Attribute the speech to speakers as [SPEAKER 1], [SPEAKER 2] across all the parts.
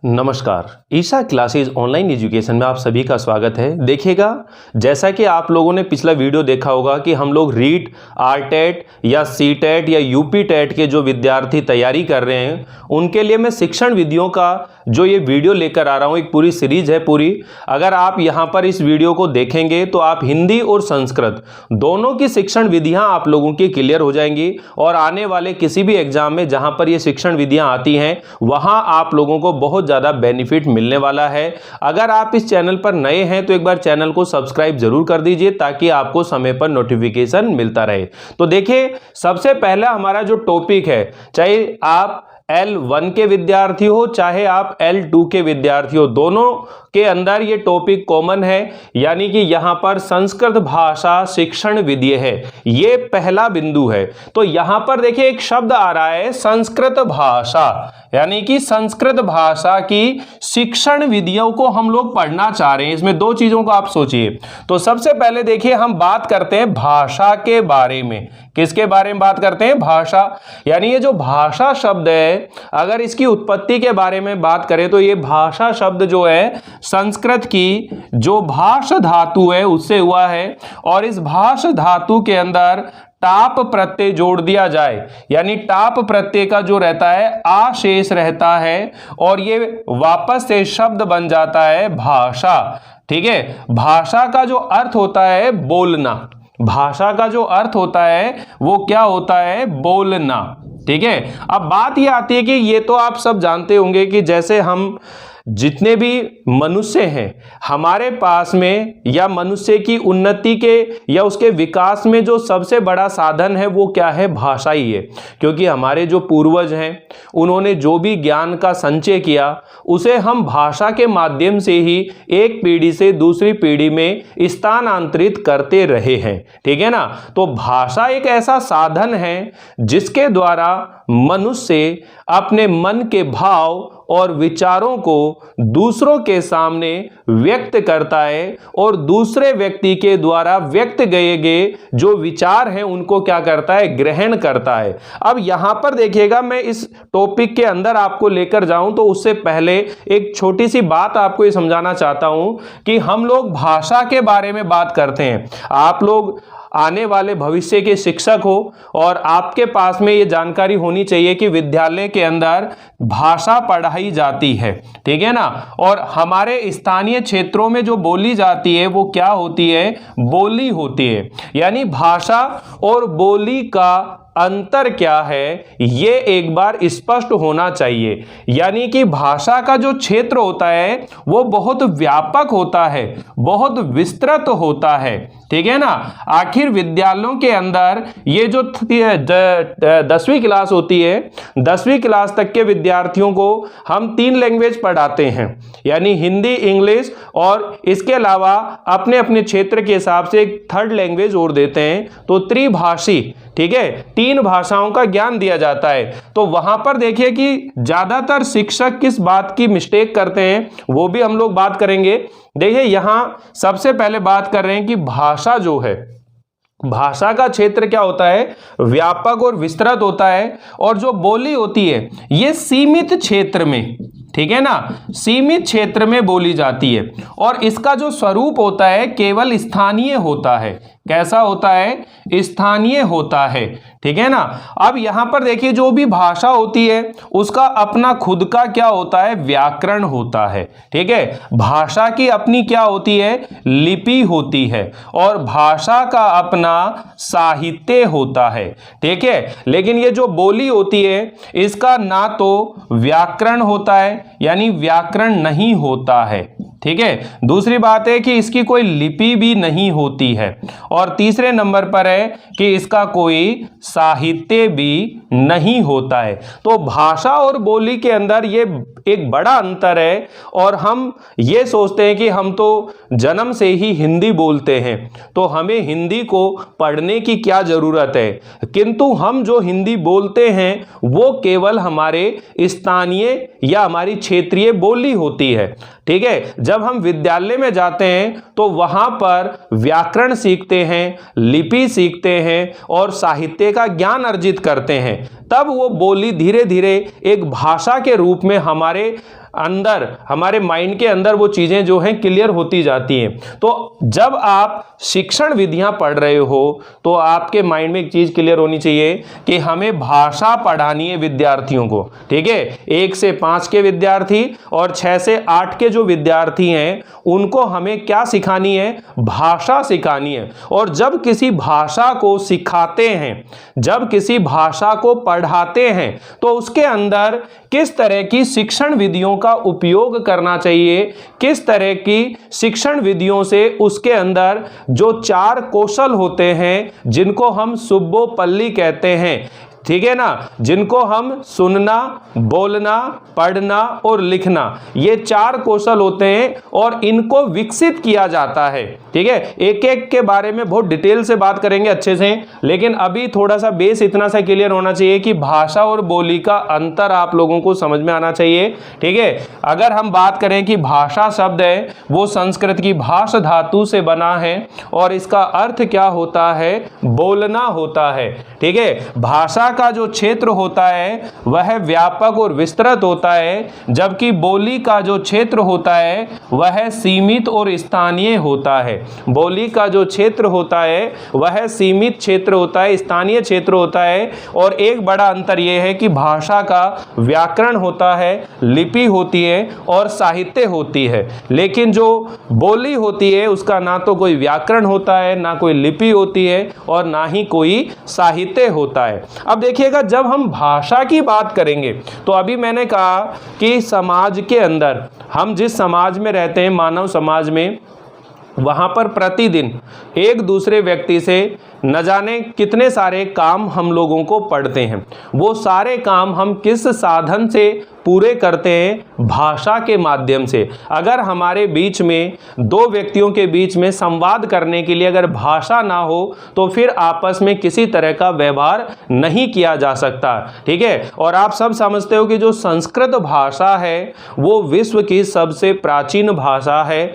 [SPEAKER 1] नमस्कार, Isha classes online education में आप सभी का स्वागत है। देखिएगा, जैसा कि आप लोगों ने पिछला वीडियो देखा होगा कि हम लोग रीट, आरटेट या सीटेट या यूपी टेट के जो विद्यार्थी तैयारी कर रहे हैं उनके लिए मैं शिक्षण विधियों का जो ये वीडियो लेकर आ रहा हूँ, एक पूरी सीरीज है पूरी। अगर आप यहाँ पर इस वीडियो को देखेंगे तो आप हिंदी और संस्कृत दोनों की शिक्षण विधियाँ आप लोगों की क्लियर हो जाएंगी और आने वाले किसी भी एग्जाम में जहाँ पर ये शिक्षण विधियाँ आती हैं वहाँ आप लोगों को बहुत ज़्यादा बेनिफिट मिलने वाला है। अगर आप इस चैनल पर नए हैं तो एक बार चैनल को सब्सक्राइब जरूर कर दीजिए ताकि आपको समय पर नोटिफिकेशन मिलता रहे। तो देखिए, सबसे पहला हमारा जो टॉपिक है, चाहे आप L1 के विद्यार्थी हो चाहे आप L2 के विद्यार्थी हो, दोनों के अंदर ये टॉपिक कॉमन है, यानी कि यहां पर संस्कृत भाषा शिक्षण विधि है। ये पहला बिंदु है। तो यहां पर देखिए एक शब्द आ रहा है संस्कृत भाषा, यानी कि संस्कृत भाषा की शिक्षण विधियों को हम लोग पढ़ना चाह रहे हैं। इसमें दो चीजों को आप सोचिए। तो सबसे पहले देखिए, हम बात करते हैं भाषा के बारे में। किसके बारे में बात करते हैं? भाषा। यानी ये जो भाषा शब्द है, अगर इसकी उत्पत्ति के बारे में बात करें तो ये भाषा शब्द जो है संस्कृत की जो भाष धातु है उससे हुआ है, और इस भाष धातु के अंदर टाप प्रत्यय जोड़ दिया जाए, यानी टाप प्रत्यय का जो रहता है आशेष रहता है और ये वापस से शब्द बन जाता है भाषा। ठीक है, भाषा का जो अर्थ होता है बोलना। भाषा का जो अर्थ होता है वो क्या होता है? बोलना। ठीक है, अब बात ये आती है कि ये तो आप सब जानते होंगे कि जैसे हम जितने भी मनुष्य हैं हमारे पास में, या मनुष्य की उन्नति के या उसके विकास में जो सबसे बड़ा साधन है वो क्या है? भाषा ही है। क्योंकि हमारे जो पूर्वज हैं उन्होंने जो भी ज्ञान का संचय किया उसे हम भाषा के माध्यम से ही एक पीढ़ी से दूसरी पीढ़ी में स्थानांतरित करते रहे हैं। ठीक है ना? तो भाषा एक ऐसा साधन है जिसके द्वारा मनुष्य अपने मन के भाव और विचारों को दूसरों के सामने व्यक्त करता है और दूसरे व्यक्ति के द्वारा व्यक्त किए गए जो विचार हैं उनको क्या करता है? ग्रहण करता है। अब यहां पर देखिएगा, मैं इस टॉपिक के अंदर आपको लेकर जाऊं तो उससे पहले एक छोटी सी बात आपको ये समझाना चाहता हूं कि हम लोग भाषा के बारे में बात करते हैं। आप लोग आने वाले भविष्य के शिक्षक हो और आपके पास में ये जानकारी होनी चाहिए कि विद्यालय के अंदर भाषा पढ़ाई जाती है। ठीक है ना? और हमारे स्थानीय क्षेत्रों में जो बोली जाती है वो क्या होती है? बोली होती है। यानी भाषा और बोली का अंतर क्या है ये एक बार स्पष्ट होना चाहिए। यानी कि भाषा का जो क्षेत्र होता है वो बहुत व्यापक होता है, बहुत विस्तृत होता है। ठीक है ना? आखिर विद्यालयों के अंदर ये जो 10वीं क्लास होती है, 10वीं क्लास तक के विद्यार्थियों को हम 3 लैंग्वेज पढ़ाते हैं, यानी हिंदी, इंग्लिश और इसके अलावा अपने अपने क्षेत्र के हिसाब से एक 3rd लैंग्वेज और देते हैं, तो त्रिभाषी। ठीक है, 3 भाषाओं का ज्ञान दिया जाता है। तो वहां पर देखिए कि ज्यादातर शिक्षक किस बात की मिस्टेक करते हैं वो भी हम लोग बात करेंगे। देखिए, यहां सबसे पहले बात कर रहे हैं कि भाषा जो है, भाषा का क्षेत्र क्या होता है? व्यापक और विस्तृत होता है, और जो बोली होती है ये सीमित क्षेत्र में, ठीक है ना, सीमित क्षेत्र में बोली जाती है, और इसका जो स्वरूप होता है केवल स्थानीय होता है। कैसा होता है? स्थानीय होता है। ठीक है ना? अब यहां पर देखिए, जो भी भाषा होती है उसका अपना खुद का क्या होता है? व्याकरण होता है। ठीक है, भाषा की अपनी क्या होती है? लिपि होती है, और भाषा का अपना साहित्य होता है। ठीक है, लेकिन ये जो बोली होती है इसका ना तो व्याकरण होता है, यानी व्याकरण नहीं होता है। ठीक है, दूसरी बात है कि इसकी कोई लिपि भी नहीं होती है, और तीसरे नंबर पर है कि इसका कोई साहित्य भी नहीं होता है। तो भाषा और बोली के अंदर ये एक बड़ा अंतर है, और हम ये सोचते हैं कि हम तो जन्म से ही हिंदी बोलते हैं तो हमें हिंदी को पढ़ने की क्या जरूरत है, किंतु हम जो हिंदी बोलते हैं वो केवल हमारे स्थानीय या हमारी क्षेत्रीय बोली होती है। ठीक है, जब हम विद्यालय में जाते हैं तो वहां पर व्याकरण सीखते हैं, लिपि सीखते हैं और साहित्य का ज्ञान अर्जित करते हैं, तब वो बोली धीरे धीरे एक भाषा के रूप में हमारे अंदर, हमारे माइंड के अंदर वो चीजें जो हैं क्लियर होती जाती हैं। तो जब आप शिक्षण विधियां पढ़ रहे हो तो आपके माइंड में एक चीज क्लियर होनी चाहिए कि हमें भाषा पढ़ानी है विद्यार्थियों को, ठीक है। 1 से 5 के विद्यार्थी और 6 से 8 के जो विद्यार्थी हैं उनको हमें क्या सिखानी है, भाषा सिखानी है। और जब किसी भाषा को सिखाते हैं, जब किसी भाषा को पढ़ाते हैं तो उसके अंदर किस तरह की शिक्षण विधियों का उपयोग करना चाहिए, किस तरह की शिक्षण विधियों से उसके अंदर जो 4 कौशल होते हैं जिनको हम सुब्बोपल्ली कहते हैं, ठीक है ना, जिनको हम सुनना, बोलना, पढ़ना और लिखना, ये 4 कौशल होते हैं और इनको विकसित किया जाता है, ठीक है। एक एक के बारे में बहुत डिटेल से बात करेंगे अच्छे से, लेकिन अभी थोड़ा सा बेस इतना सा क्लियर होना चाहिए कि भाषा और बोली का अंतर आप लोगों को समझ में आना चाहिए, ठीक है। अगर हम बात करें कि भाषा शब्द है वो संस्कृत की भाष धातु से बना है और इसका अर्थ क्या होता है, बोलना होता है, ठीक है। भाषा का जो क्षेत्र होता है वह व्यापक और विस्तृत होता है, जबकि बोली का जो क्षेत्र होता है वह सीमित और स्थानीय होता है। बोली का जो क्षेत्र होता है वह सीमित क्षेत्र होता है, स्थानीय क्षेत्र होता है। और एक बड़ा अंतर यह है कि भाषा का व्याकरण होता है, लिपि होती है और साहित्य होती है, लेकिन जो बोली होती है उसका ना तो कोई व्याकरण होता है, ना कोई लिपि होती है और ना ही कोई साहित्य होता है। अब देखिएगा, जब हम भाषा की बात करेंगे तो अभी मैंने कहा कि समाज के अंदर, हम जिस समाज में रहते हैं, मानव समाज में, वहाँ पर प्रतिदिन एक दूसरे व्यक्ति से न जाने कितने सारे काम हम लोगों को पड़ते हैं। वो सारे काम हम किस साधन से पूरे करते हैं, भाषा के माध्यम से। अगर हमारे बीच में 2 व्यक्तियों के बीच में संवाद करने के लिए अगर भाषा ना हो तो फिर आपस में किसी तरह का व्यवहार नहीं किया जा सकता, ठीक है। और आप सब समझते हो कि जो संस्कृत भाषा है वो विश्व की सबसे प्राचीन भाषा है,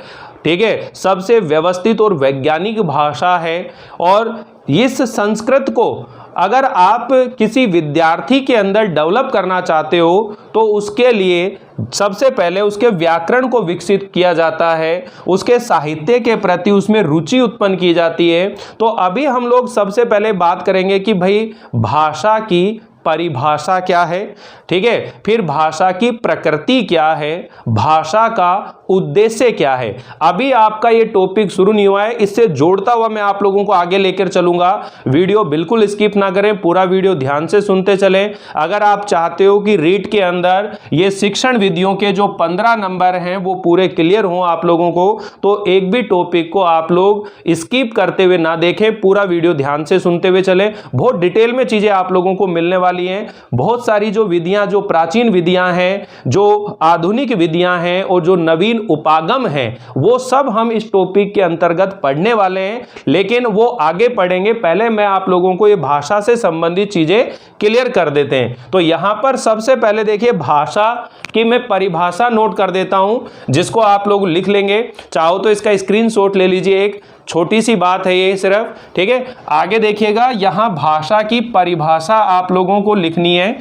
[SPEAKER 1] ठीक है, सबसे व्यवस्थित और वैज्ञानिक भाषा है। और इस संस्कृत को अगर आप किसी विद्यार्थी के अंदर डेवलप करना चाहते हो तो उसके लिए सबसे पहले उसके व्याकरण को विकसित किया जाता है, उसके साहित्य के प्रति उसमें रुचि उत्पन्न की जाती है। तो अभी हम लोग सबसे पहले बात करेंगे कि भाई भाषा की परिभाषा क्या है, ठीक है, फिर भाषा की प्रकृति क्या है, भाषा का उद्देश्य क्या है। अभी आपका ये टॉपिक शुरू नहीं हुआ है, इससे जोड़ता हुआ मैं आप लोगों को आगे लेकर चलूंगा। वीडियो बिल्कुल स्किप ना करें, पूरा वीडियो ध्यान से सुनते चलें। अगर आप चाहते हो कि रीट के अंदर ये शिक्षण विधियों के जो 15 नंबर हैं वो पूरे क्लियर हों आप लोगों को, तो एक भी टॉपिक को आप लोग स्किप करते हुए ना देखें, पूरा वीडियो ध्यान से सुनते हुए चलें। बहुत डिटेल में चीजें आप लोगों को मिलने वाली हैं। बहुत सारी जो विधियां, जो प्राचीन विधियां हैं, जो आधुनिक विधियां हैं और जो नवीन उपागम हैं, वो सब हम इस टॉपिक के अंतर्गत पढ़ने वाले हैं, लेकिन वो आगे पढ़ेंगे। पहले मैं आप लोगों को ये भाषा से संबंधित चीजें क्लियर कर देते हैं। तो यहां पर सबसे पहले देखिए, भाषा की मैं परिभाषा नोट कर देता हूं, जिसको आप लोग लिख लेंगे। चाहो तो इसका स्क्रीनशॉट ले लीजिए, एक छोटी सी बात है ये सिर्फ, ठीक है। आगे देखिएगा, यहां भाषा की परिभाषा आप लोगों को लिखनी है।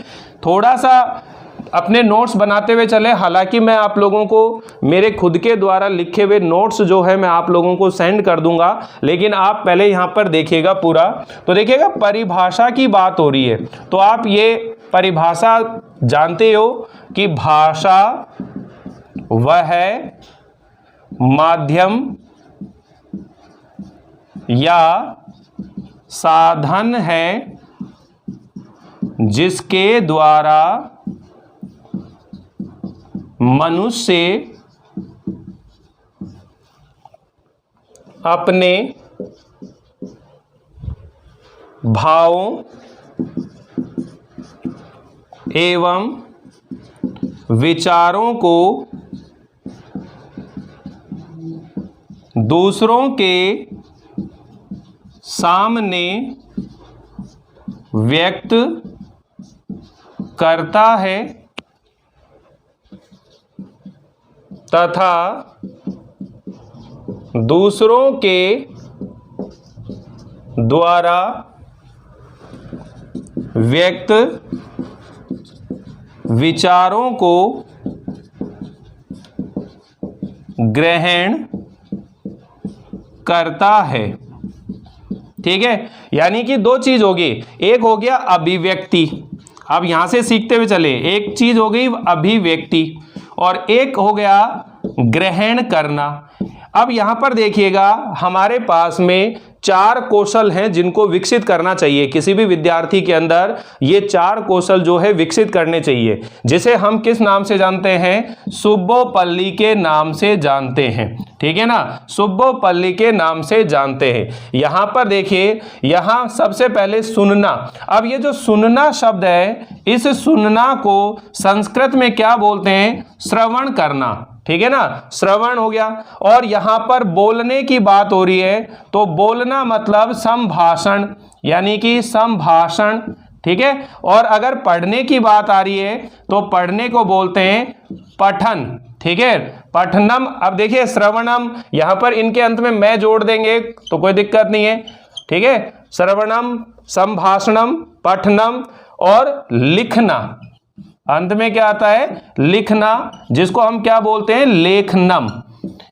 [SPEAKER 1] थोड़ा सा अपने नोट्स बनाते हुए चले, हालांकि मैं आप लोगों को मेरे खुद के द्वारा लिखे हुए नोट्स जो है मैं आप लोगों को सेंड कर दूंगा, लेकिन आप पहले यहां पर देखिएगा पूरा। तो देखिएगा, परिभाषा की बात हो रही है तो आप ये परिभाषा जानते हो कि भाषा वह माध्यम या साधन है जिसके द्वारा मनुष्य अपने भावों एवं विचारों को दूसरों के सामने व्यक्त करता है तथा दूसरों के द्वारा व्यक्त विचारों को ग्रहण करता है। ठीक है, यानी कि दो चीज होगी, एक हो गया अभिव्यक्ति, अब यहां से सीखते हुए चले, एक चीज हो गई अभिव्यक्ति और एक हो गया ग्रहण करना। अब यहां पर देखिएगा हमारे पास में 4 कौशल हैं जिनको विकसित करना चाहिए किसी भी विद्यार्थी के अंदर। ये 4 कौशल जो है विकसित करने चाहिए, जिसे हम किस नाम से जानते हैं, सुब्बोपल्ली के नाम से जानते हैं। ठीक है ना, सुब्बोपल्ली के नाम से जानते हैं। यहां पर देखिए, यहां सबसे पहले सुनना। अब ये जो सुनना शब्द है, इस सुनना को संस्कृत में क्या बोलते हैं, श्रवण करना। ठीक है ना, श्रवण हो गया। और यहां पर बोलने की बात हो रही है, तो बोलना मतलब संभाषण, यानी कि संभाषण। ठीक है, और अगर पढ़ने की बात आ रही है तो पढ़ने को बोलते हैं पठन। ठीक है, पठनम। अब देखिए श्रवणम, यहां पर इनके अंत में मैं जोड़ देंगे तो कोई दिक्कत नहीं है। ठीक है, श्रवणम, संभाषणम, पठनम और लिखना। अंत में क्या आता है, लिखना, जिसको हम क्या बोलते हैं, लेखनम।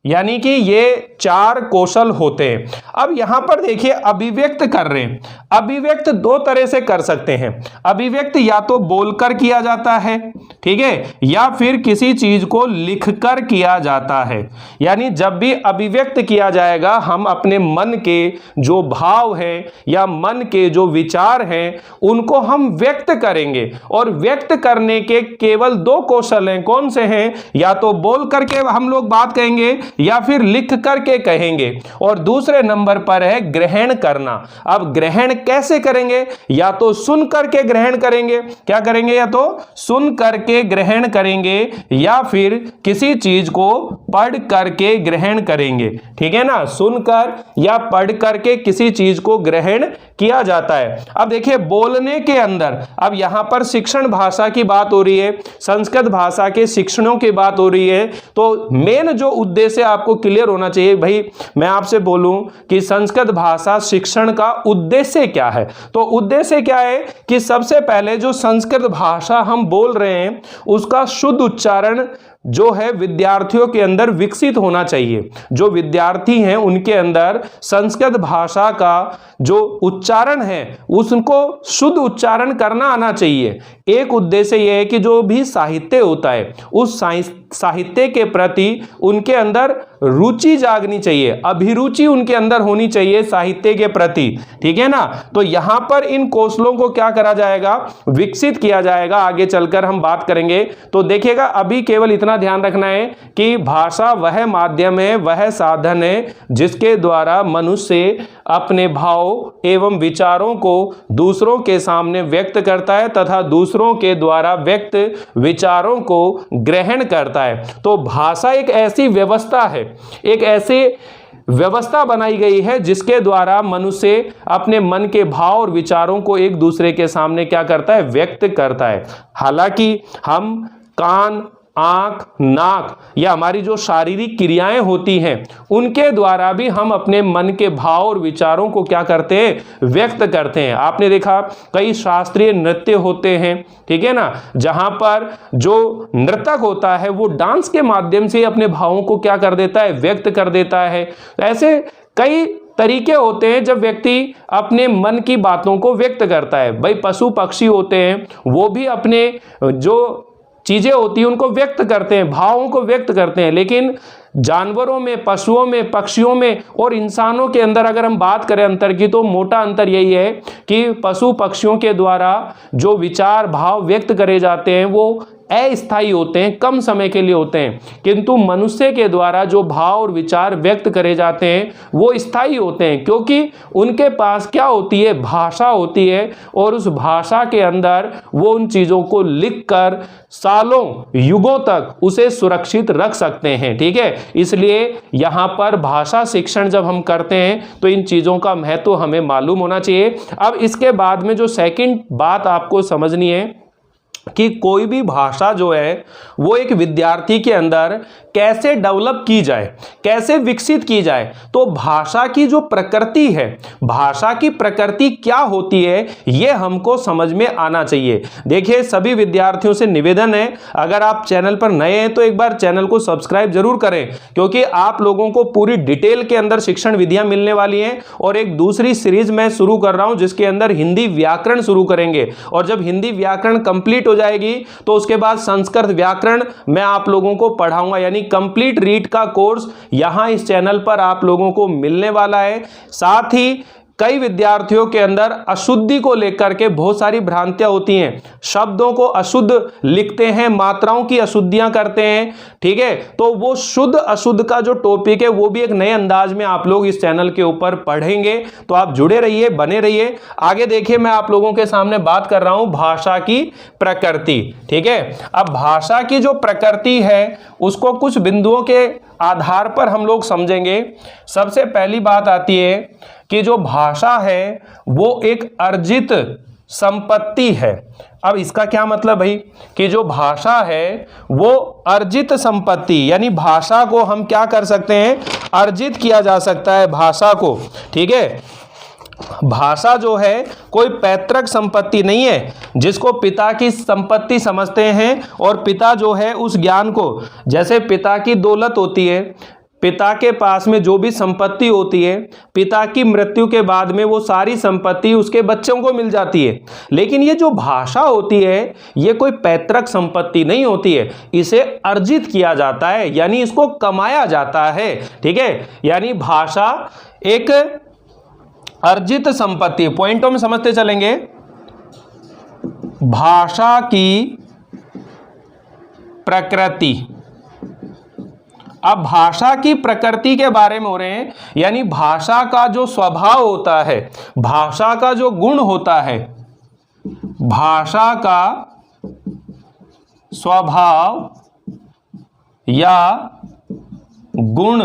[SPEAKER 1] यानी कि ये 4 कौशल होते हैं। अब यहां पर देखिए अभिव्यक्त कर रहे हैं। अभिव्यक्त 2 तरह से कर सकते हैं। अभिव्यक्त या तो बोलकर किया जाता है, ठीक है, या फिर किसी चीज को लिखकर किया जाता है। यानी जब भी अभिव्यक्त किया जाएगा, हम अपने मन के जो भाव है या मन के जो विचार हैं उनको हम व्यक्त करेंगे। और व्यक्त करने के केवल 2 कौशल हैं। कौन से हैं, या तो बोल करके हम लोग बात कहेंगे या फिर लिख करके कहेंगे। और दूसरे नंबर पर है ग्रहण करना। अब ग्रहण कैसे करेंगे, या तो सुन करके ग्रहण करेंगे, क्या करेंगे, या तो सुन करके ग्रहण करेंगे या फिर किसी चीज को पढ़ करके ग्रहण करेंगे। ठीक है ना, सुनकर या पढ़ करके किसी चीज को ग्रहण किया जाता है। अब देखिए बोलने के अंदर, अब यहां पर शिक्षण भाषा की बात हो रही है, संस्कृत भाषा के शिक्षणों की बात हो रही है, तो मेन जो उद्देश्य आपको क्लियर होना चाहिए। भाई मैं आपसे बोलूं कि संस्कृत भाषा शिक्षण का उद्देश्य क्या है, तो उद्देश्य क्या है कि सबसे पहले जो संस्कृत भाषा हम बोल रहे हैं उसका शुद्ध उच्चारण जो है विद्यार्थियों के अंदर विकसित होना चाहिए। जो विद्यार्थी हैं उनके अंदर संस्कृत भाषा का जो उच्चारण है उसको शुद्ध उच्चारण करना आना चाहिए। एक उद्देश्य यह है कि जो भी साहित्य होता है उस साहित्य के प्रति उनके अंदर रुचि जागनी चाहिए, अभिरुचि उनके अंदर होनी चाहिए साहित्य के प्रति। ठीक है ना, तो यहां पर इन कौशलों को क्या करा जाएगा, विकसित किया जाएगा। आगे चलकर हम बात करेंगे। तो देखिएगा अभी केवल इतना ध्यान रखना है कि भाषा वह माध्यम है, वह साधन है जिसके द्वारा मनुष्य अपने भाव एवं विचारों को दूसरों के सामने व्यक्त करता है तथा दूसरों के द्वारा व्यक्त विचारों को ग्रहण करता है। तो भाषा एक ऐसी व्यवस्था है, एक ऐसी व्यवस्था बनाई गई है जिसके द्वारा मनुष्य अपने मन के भाव और विचारों को एक दूसरे के सामने क्या करता है, व्यक्त करता है। हालांकि हम कान, आंख, नाक या हमारी जो शारीरिक क्रियाएं होती हैं उनके द्वारा भी हम अपने मन के भाव और विचारों को क्या करते हैं, व्यक्त करते हैं। आपने देखा कई शास्त्रीय नृत्य होते हैं, ठीक है ना, जहां पर जो नर्तक होता है वो डांस के माध्यम से अपने भावों को क्या कर देता है, व्यक्त कर देता है। ऐसे कई तरीके होते हैं जब व्यक्ति अपने मन की बातों को व्यक्त करता है। भाई पशु पक्षी होते हैं, वो भी अपने जो चीजें होती हैं उनको व्यक्त करते हैं, भावों को व्यक्त करते हैं। लेकिन जानवरों में, पशुओं में, पक्षियों में और इंसानों के अंदर अगर हम बात करें अंतर की, तो मोटा अंतर यही है कि पशु पक्षियों के द्वारा जो विचार भाव व्यक्त करे जाते हैं वो अस्थायी होते हैं, कम समय के लिए होते हैं, किंतु मनुष्य के द्वारा जो भाव और विचार व्यक्त करे जाते हैं वो स्थायी होते हैं, क्योंकि उनके पास क्या होती है, भाषा होती है और उस भाषा के अंदर वो उन चीज़ों को लिखकर सालों युगों तक उसे सुरक्षित रख सकते हैं। ठीक है, इसलिए यहाँ पर भाषा शिक्षण जब हम करते हैं तो इन चीज़ों का महत्व हमें मालूम होना चाहिए। अब इसके बाद में जो सेकंड बात आपको समझनी है कि कोई भी भाषा जो है वो एक विद्यार्थी के अंदर कैसे डेवलप की जाए, कैसे विकसित की जाए। तो भाषा की जो प्रकृति है, भाषा की प्रकृति क्या होती है, ये हमको समझ में आना चाहिए। देखिए, सभी विद्यार्थियों से निवेदन है, अगर आप चैनल पर नए हैं तो एक बार चैनल को सब्सक्राइब जरूर करें, क्योंकि आप लोगों को पूरी डिटेल के अंदर शिक्षण विधियां मिलने वाली हैं। और एक दूसरी सीरीज मैं शुरू कर रहा हूं जिसके अंदर हिंदी व्याकरण शुरू करेंगे, और जब हिंदी व्याकरण कंप्लीट हो जाएगी तो उसके बाद संस्कृत व्याकरण मैं आप लोगों को पढ़ाऊंगा। यानी कंप्लीट रीड का कोर्स यहां इस चैनल पर आप लोगों को मिलने वाला है। साथ ही कई विद्यार्थियों के अंदर अशुद्धि को लेकर के बहुत सारी भ्रांतियां होती हैं, शब्दों को अशुद्ध लिखते हैं, मात्राओं की अशुद्धियां करते हैं, ठीक है। तो वो शुद्ध अशुद्ध का जो टॉपिक है वो भी एक नए अंदाज में आप लोग इस चैनल के ऊपर पढ़ेंगे। तो आप जुड़े रहिए, बने रहिए। आगे देखिए, मैं आप लोगों के सामने बात कर रहा हूं भाषा की प्रकृति, ठीक है। अब भाषा की जो प्रकृति है उसको कुछ बिंदुओं के आधार पर हम लोग समझेंगे। सबसे पहली बात आती है कि जो भाषा है वो एक अर्जित संपत्ति है। अब इसका क्या मतलब भाई, कि जो भाषा है वो अर्जित संपत्ति, यानी भाषा को हम क्या कर सकते हैं, अर्जित किया जा सकता है भाषा को, ठीक है। भाषा जो है कोई पैतृक संपत्ति नहीं है जिसको पिता की संपत्ति समझते हैं, और पिता जो है उस ज्ञान को, जैसे पिता की दौलत होती है, पिता के पास में जो भी संपत्ति होती है, पिता की मृत्यु के बाद में वो सारी संपत्ति उसके बच्चों को मिल जाती है। लेकिन ये जो भाषा होती है ये कोई पैतृक संपत्ति नहीं होती है, इसे अर्जित किया जाता है, यानी इसको कमाया जाता है, ठीक है। यानी भाषा एक अर्जित संपत्ति, पॉइंटों में समझते चलेंगे। भाषा की प्रकृति, अब भाषा की प्रकृति के बारे में हो रहे हैं, यानी भाषा का जो स्वभाव होता है, भाषा का जो गुण होता है, भाषा का स्वभाव या गुण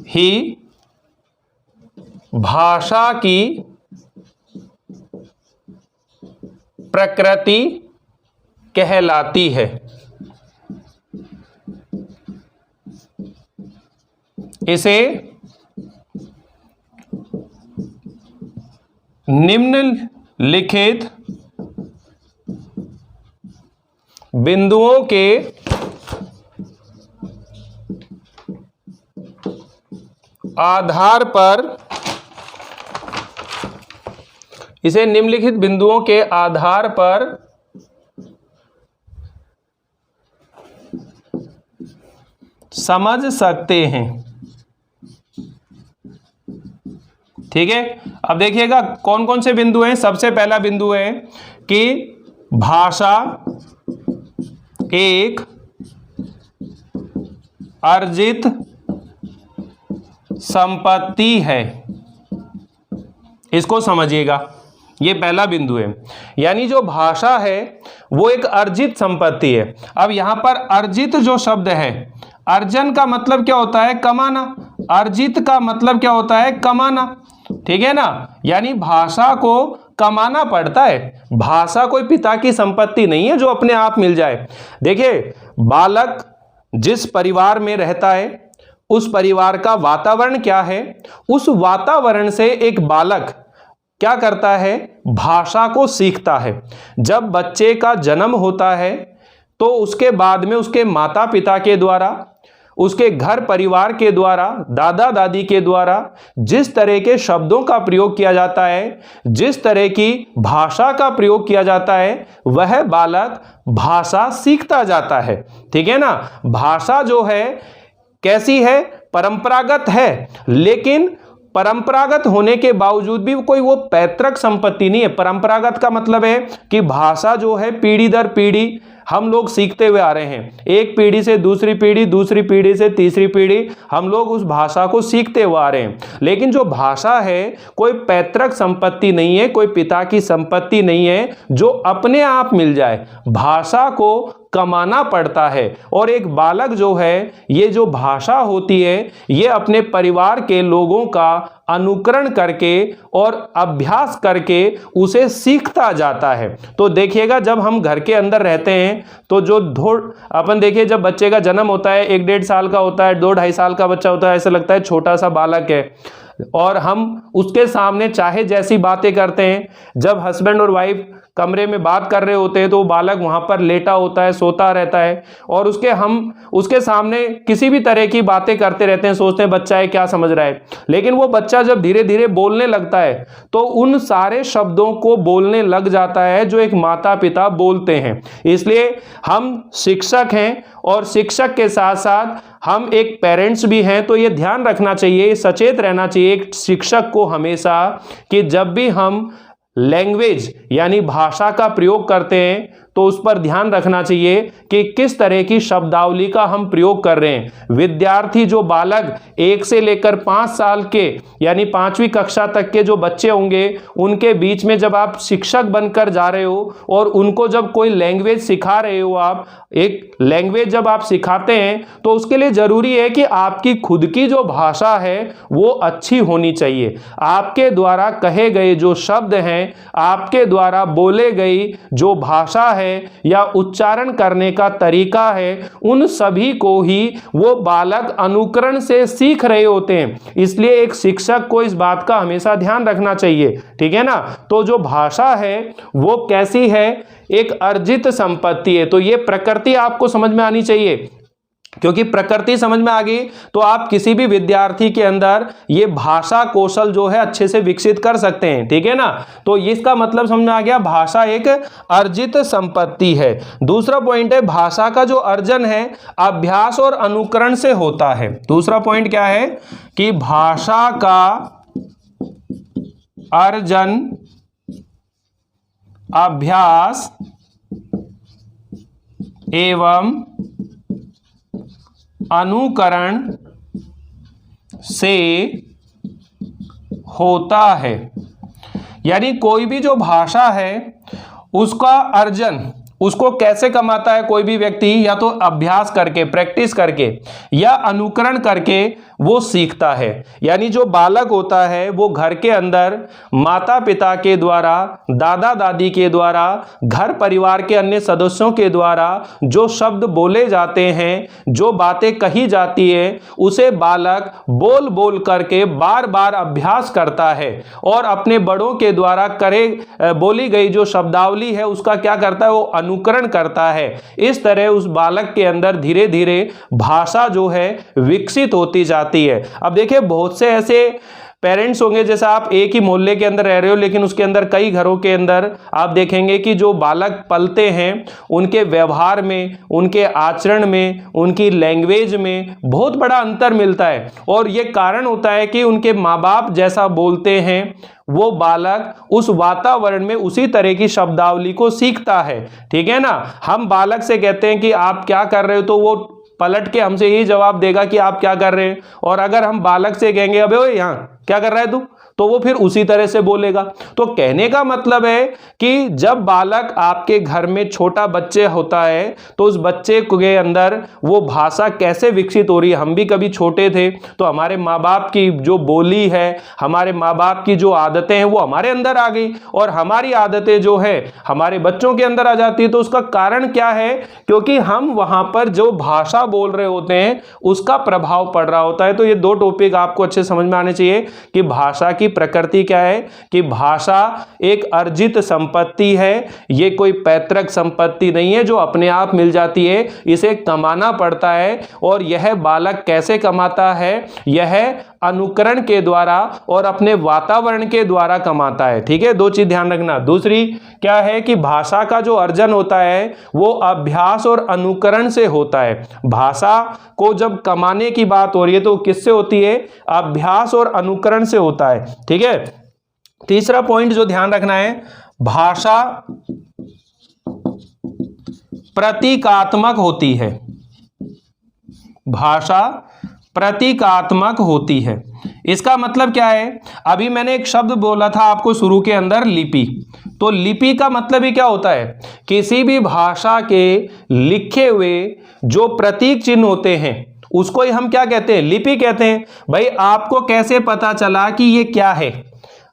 [SPEAKER 1] ही भाषा की प्रकृति कहलाती है। इसे निम्नलिखित बिंदुओं के आधार पर, इसे निम्नलिखित बिंदुओं के आधार पर समझ सकते हैं, ठीक है। अब देखिएगा कौन कौन से बिंदु हैं। सबसे पहला बिंदु है कि भाषा एक अर्जित संपत्ति है, इसको समझिएगा, ये पहला बिंदु है। यानी जो भाषा है वो एक अर्जित संपत्ति है। अब यहां पर अर्जित जो शब्द है, अर्जन का मतलब क्या होता है, कमाना, अर्जित का मतलब क्या होता है, कमाना, ठीक है ना। यानी भाषा को कमाना पड़ता है, भाषा कोई पिता की संपत्ति नहीं है जो अपने आप मिल जाए। देखिए, बालक जिस परिवार में रहता है उस परिवार का वातावरण क्या है, उस वातावरण से एक बालक क्या करता है, भाषा को सीखता है। जब बच्चे का जन्म होता है तो उसके बाद में उसके माता पिता के द्वारा, उसके घर परिवार के द्वारा, दादा दादी के द्वारा जिस तरह के शब्दों का प्रयोग किया जाता है, जिस तरह की भाषा का प्रयोग किया जाता है, वह बालक भाषा सीखता जाता है, ठीक है ना। भाषा जो है कैसी है, परंपरागत है, लेकिन परंपरागत होने के बावजूद भी कोई वो पैतृक संपत्ति नहीं है। परंपरागत का मतलब है कि भाषा जो है पीढ़ी दर पीढ़ी हम लोग सीखते हुए आ रहे हैं, एक पीढ़ी से दूसरी पीढ़ी, दूसरी पीढ़ी से तीसरी पीढ़ी, हम लोग उस भाषा को सीखते हुए आ रहे हैं। लेकिन जो भाषा है कोई पैतृक संपत्ति नहीं है, कोई पिता की संपत्ति नहीं है जो अपने आप मिल जाए, भाषा को कमाना पड़ता है। और एक बालक जो है, ये जो भाषा होती है ये अपने परिवार के लोगों का अनुकरण करके और अभ्यास करके उसे सीखता जाता है। तो देखिएगा जब हम घर के अंदर रहते हैं तो जो अपन देखिए जब बच्चे का जन्म होता है 1-1.5 साल का होता है, 2-2.5 साल का बच्चा होता है, ऐसा लगता है छोटा सा बालक है और हम उसके सामने चाहे जैसी बातें करते हैं। जब हस्बैंड और वाइफ कमरे में बात कर रहे होते हैं तो वो बालक वहां पर लेटा होता है, सोता रहता है और हम उसके सामने किसी भी तरह की बातें करते रहते हैं, सोचते हैं बच्चा है क्या समझ रहा है। लेकिन वो बच्चा जब धीरे धीरे बोलने लगता है तो उन सारे शब्दों को बोलने लग जाता है जो एक माता पिता बोलते हैं। इसलिए हम शिक्षक हैं और शिक्षक के साथ साथ हम एक पेरेंट्स भी हैं। तो ये ध्यान रखना चाहिए, सचेत रहना चाहिए एक शिक्षक को हमेशा कि जब भी हम लैंग्वेज यानी भाषा का प्रयोग करते हैं तो उस पर ध्यान रखना चाहिए कि किस तरह की शब्दावली का हम प्रयोग कर रहे हैं। विद्यार्थी जो बालक 1 से लेकर 5 साल के यानी 5वीं कक्षा तक के जो बच्चे होंगे उनके बीच में जब आप शिक्षक बनकर जा रहे हो और उनको जब कोई लैंग्वेज सिखा रहे हो, आप एक लैंग्वेज जब आप सिखाते हैं तो उसके लिए जरूरी है कि आपकी खुद की जो भाषा है वो अच्छी होनी चाहिए। आपके द्वारा कहे गए जो शब्द हैं, आपके द्वारा बोले गई जो भाषा है या उच्चारण करने का तरीका है, उन सभी को ही वो बालक अनुकरण से सीख रहे होते हैं। इसलिए एक शिक्षक को इस बात का हमेशा ध्यान रखना चाहिए, ठीक है ना। तो जो भाषा है वो कैसी है, एक अर्जित संपत्ति है। तो ये प्रकृति आपको समझ में आनी चाहिए, क्योंकि प्रकृति समझ में आ गई तो आप किसी भी विद्यार्थी के अंदर ये भाषा कौशल जो है अच्छे से विकसित कर सकते हैं, ठीक है ना। तो इसका मतलब समझ में आ गया, भाषा एक अर्जित संपत्ति है। दूसरा पॉइंट है भाषा का जो अर्जन है अभ्यास और अनुकरण से होता है। दूसरा पॉइंट क्या है कि भाषा का अर्जन अभ्यास एवं अनुकरण से होता है। यानी कोई भी जो भाषा है उसका अर्जन उसको कैसे कमाता है कोई भी व्यक्ति, या तो अभ्यास करके, प्रैक्टिस करके या अनुकरण करके वो सीखता है। यानी जो बालक होता है वो घर के अंदर माता पिता के द्वारा, दादा दादी के द्वारा, घर परिवार के अन्य सदस्यों के द्वारा जो शब्द बोले जाते हैं, जो बातें कही जाती है, उसे बालक बोल बोल करके बार बार अभ्यास करता है और अपने बड़ों के द्वारा बोली गई जो शब्दावली है उसका क्या करता है, वो अनुकरण करता है। इस तरह उस बालक के अंदर धीरे धीरे भाषा जो है विकसित होती जाती है। अब देखिए बहुत से ऐसे पेरेंट्स होंगे, जैसा आप एक ही मोहल्ले के अंदर रह रहे हो लेकिन उसके अंदर कई घरों के अंदर आप देखेंगे कि जो बालक पलते हैं उनके व्यवहार में, उनके आचरण में, उनकी लैंग्वेज में बहुत बड़ा अंतर मिलता है। और ये कारण होता है कि उनके माँ बाप जैसा बोलते हैं वो बालक उस वातावरण में उसी तरह की शब्दावली को सीखता है, ठीक है ना। हम बालक से कहते हैं कि आप क्या कर रहे हो तो वो पलट के हमसे यही जवाब देगा कि आप क्या कर रहे हैं। और अगर हम बालक से कहेंगे अबे ओए यहाँ क्या कर रहा है तू, तो वो फिर उसी तरह से बोलेगा। तो कहने का मतलब है कि जब बालक आपके घर में छोटा बच्चे होता है तो उस बच्चे के अंदर वो भाषा कैसे विकसित हो रही है। हम भी कभी छोटे थे तो हमारे माँ बाप की जो बोली है, हमारे माँ बाप की जो आदतें हैं वो हमारे अंदर आ गई और हमारी आदतें जो है हमारे बच्चों के अंदर आ जाती है। तो उसका कारण क्या है, क्योंकि हम वहां पर जो भाषा बोल रहे होते हैं उसका प्रभाव पड़ रहा होता है। तो ये दो टॉपिक आपको अच्छे समझ में आने चाहिए कि भाषा की प्रकृति क्या है, कि भाषा एक अर्जित संपत्ति है, ये कोई पैतृक संपत्ति नहीं है जो अपने आप मिल जाती है, इसे कमाना पड़ता है। और यह बालक कैसे कमाता है, यह अनुकरण के द्वारा और अपने वातावरण के द्वारा कमाता है, ठीक है। दो चीज ध्यान रखना। दूसरी क्या है कि भाषा का जो अर्जन होता है वो अभ्यास और अनुकरण से होता है। भाषा को जब कमाने की बात हो रही है तो किससे होती है, अभ्यास और अनुकरण से होता है, ठीक है। तीसरा पॉइंट जो ध्यान रखना है, भाषा प्रतीकात्मक होती है। भाषा प्रतीकात्मक होती है। इसका मतलब क्या है, अभी मैंने एक शब्द बोला था आपको शुरू के अंदर, लिपि। तो लिपि का मतलब ही क्या होता है, किसी भी भाषा के लिखे हुए जो प्रतीक चिन्ह होते हैं उसको ही हम क्या कहते हैं, लिपि कहते हैं। भाई आपको कैसे पता चला कि ये क्या है?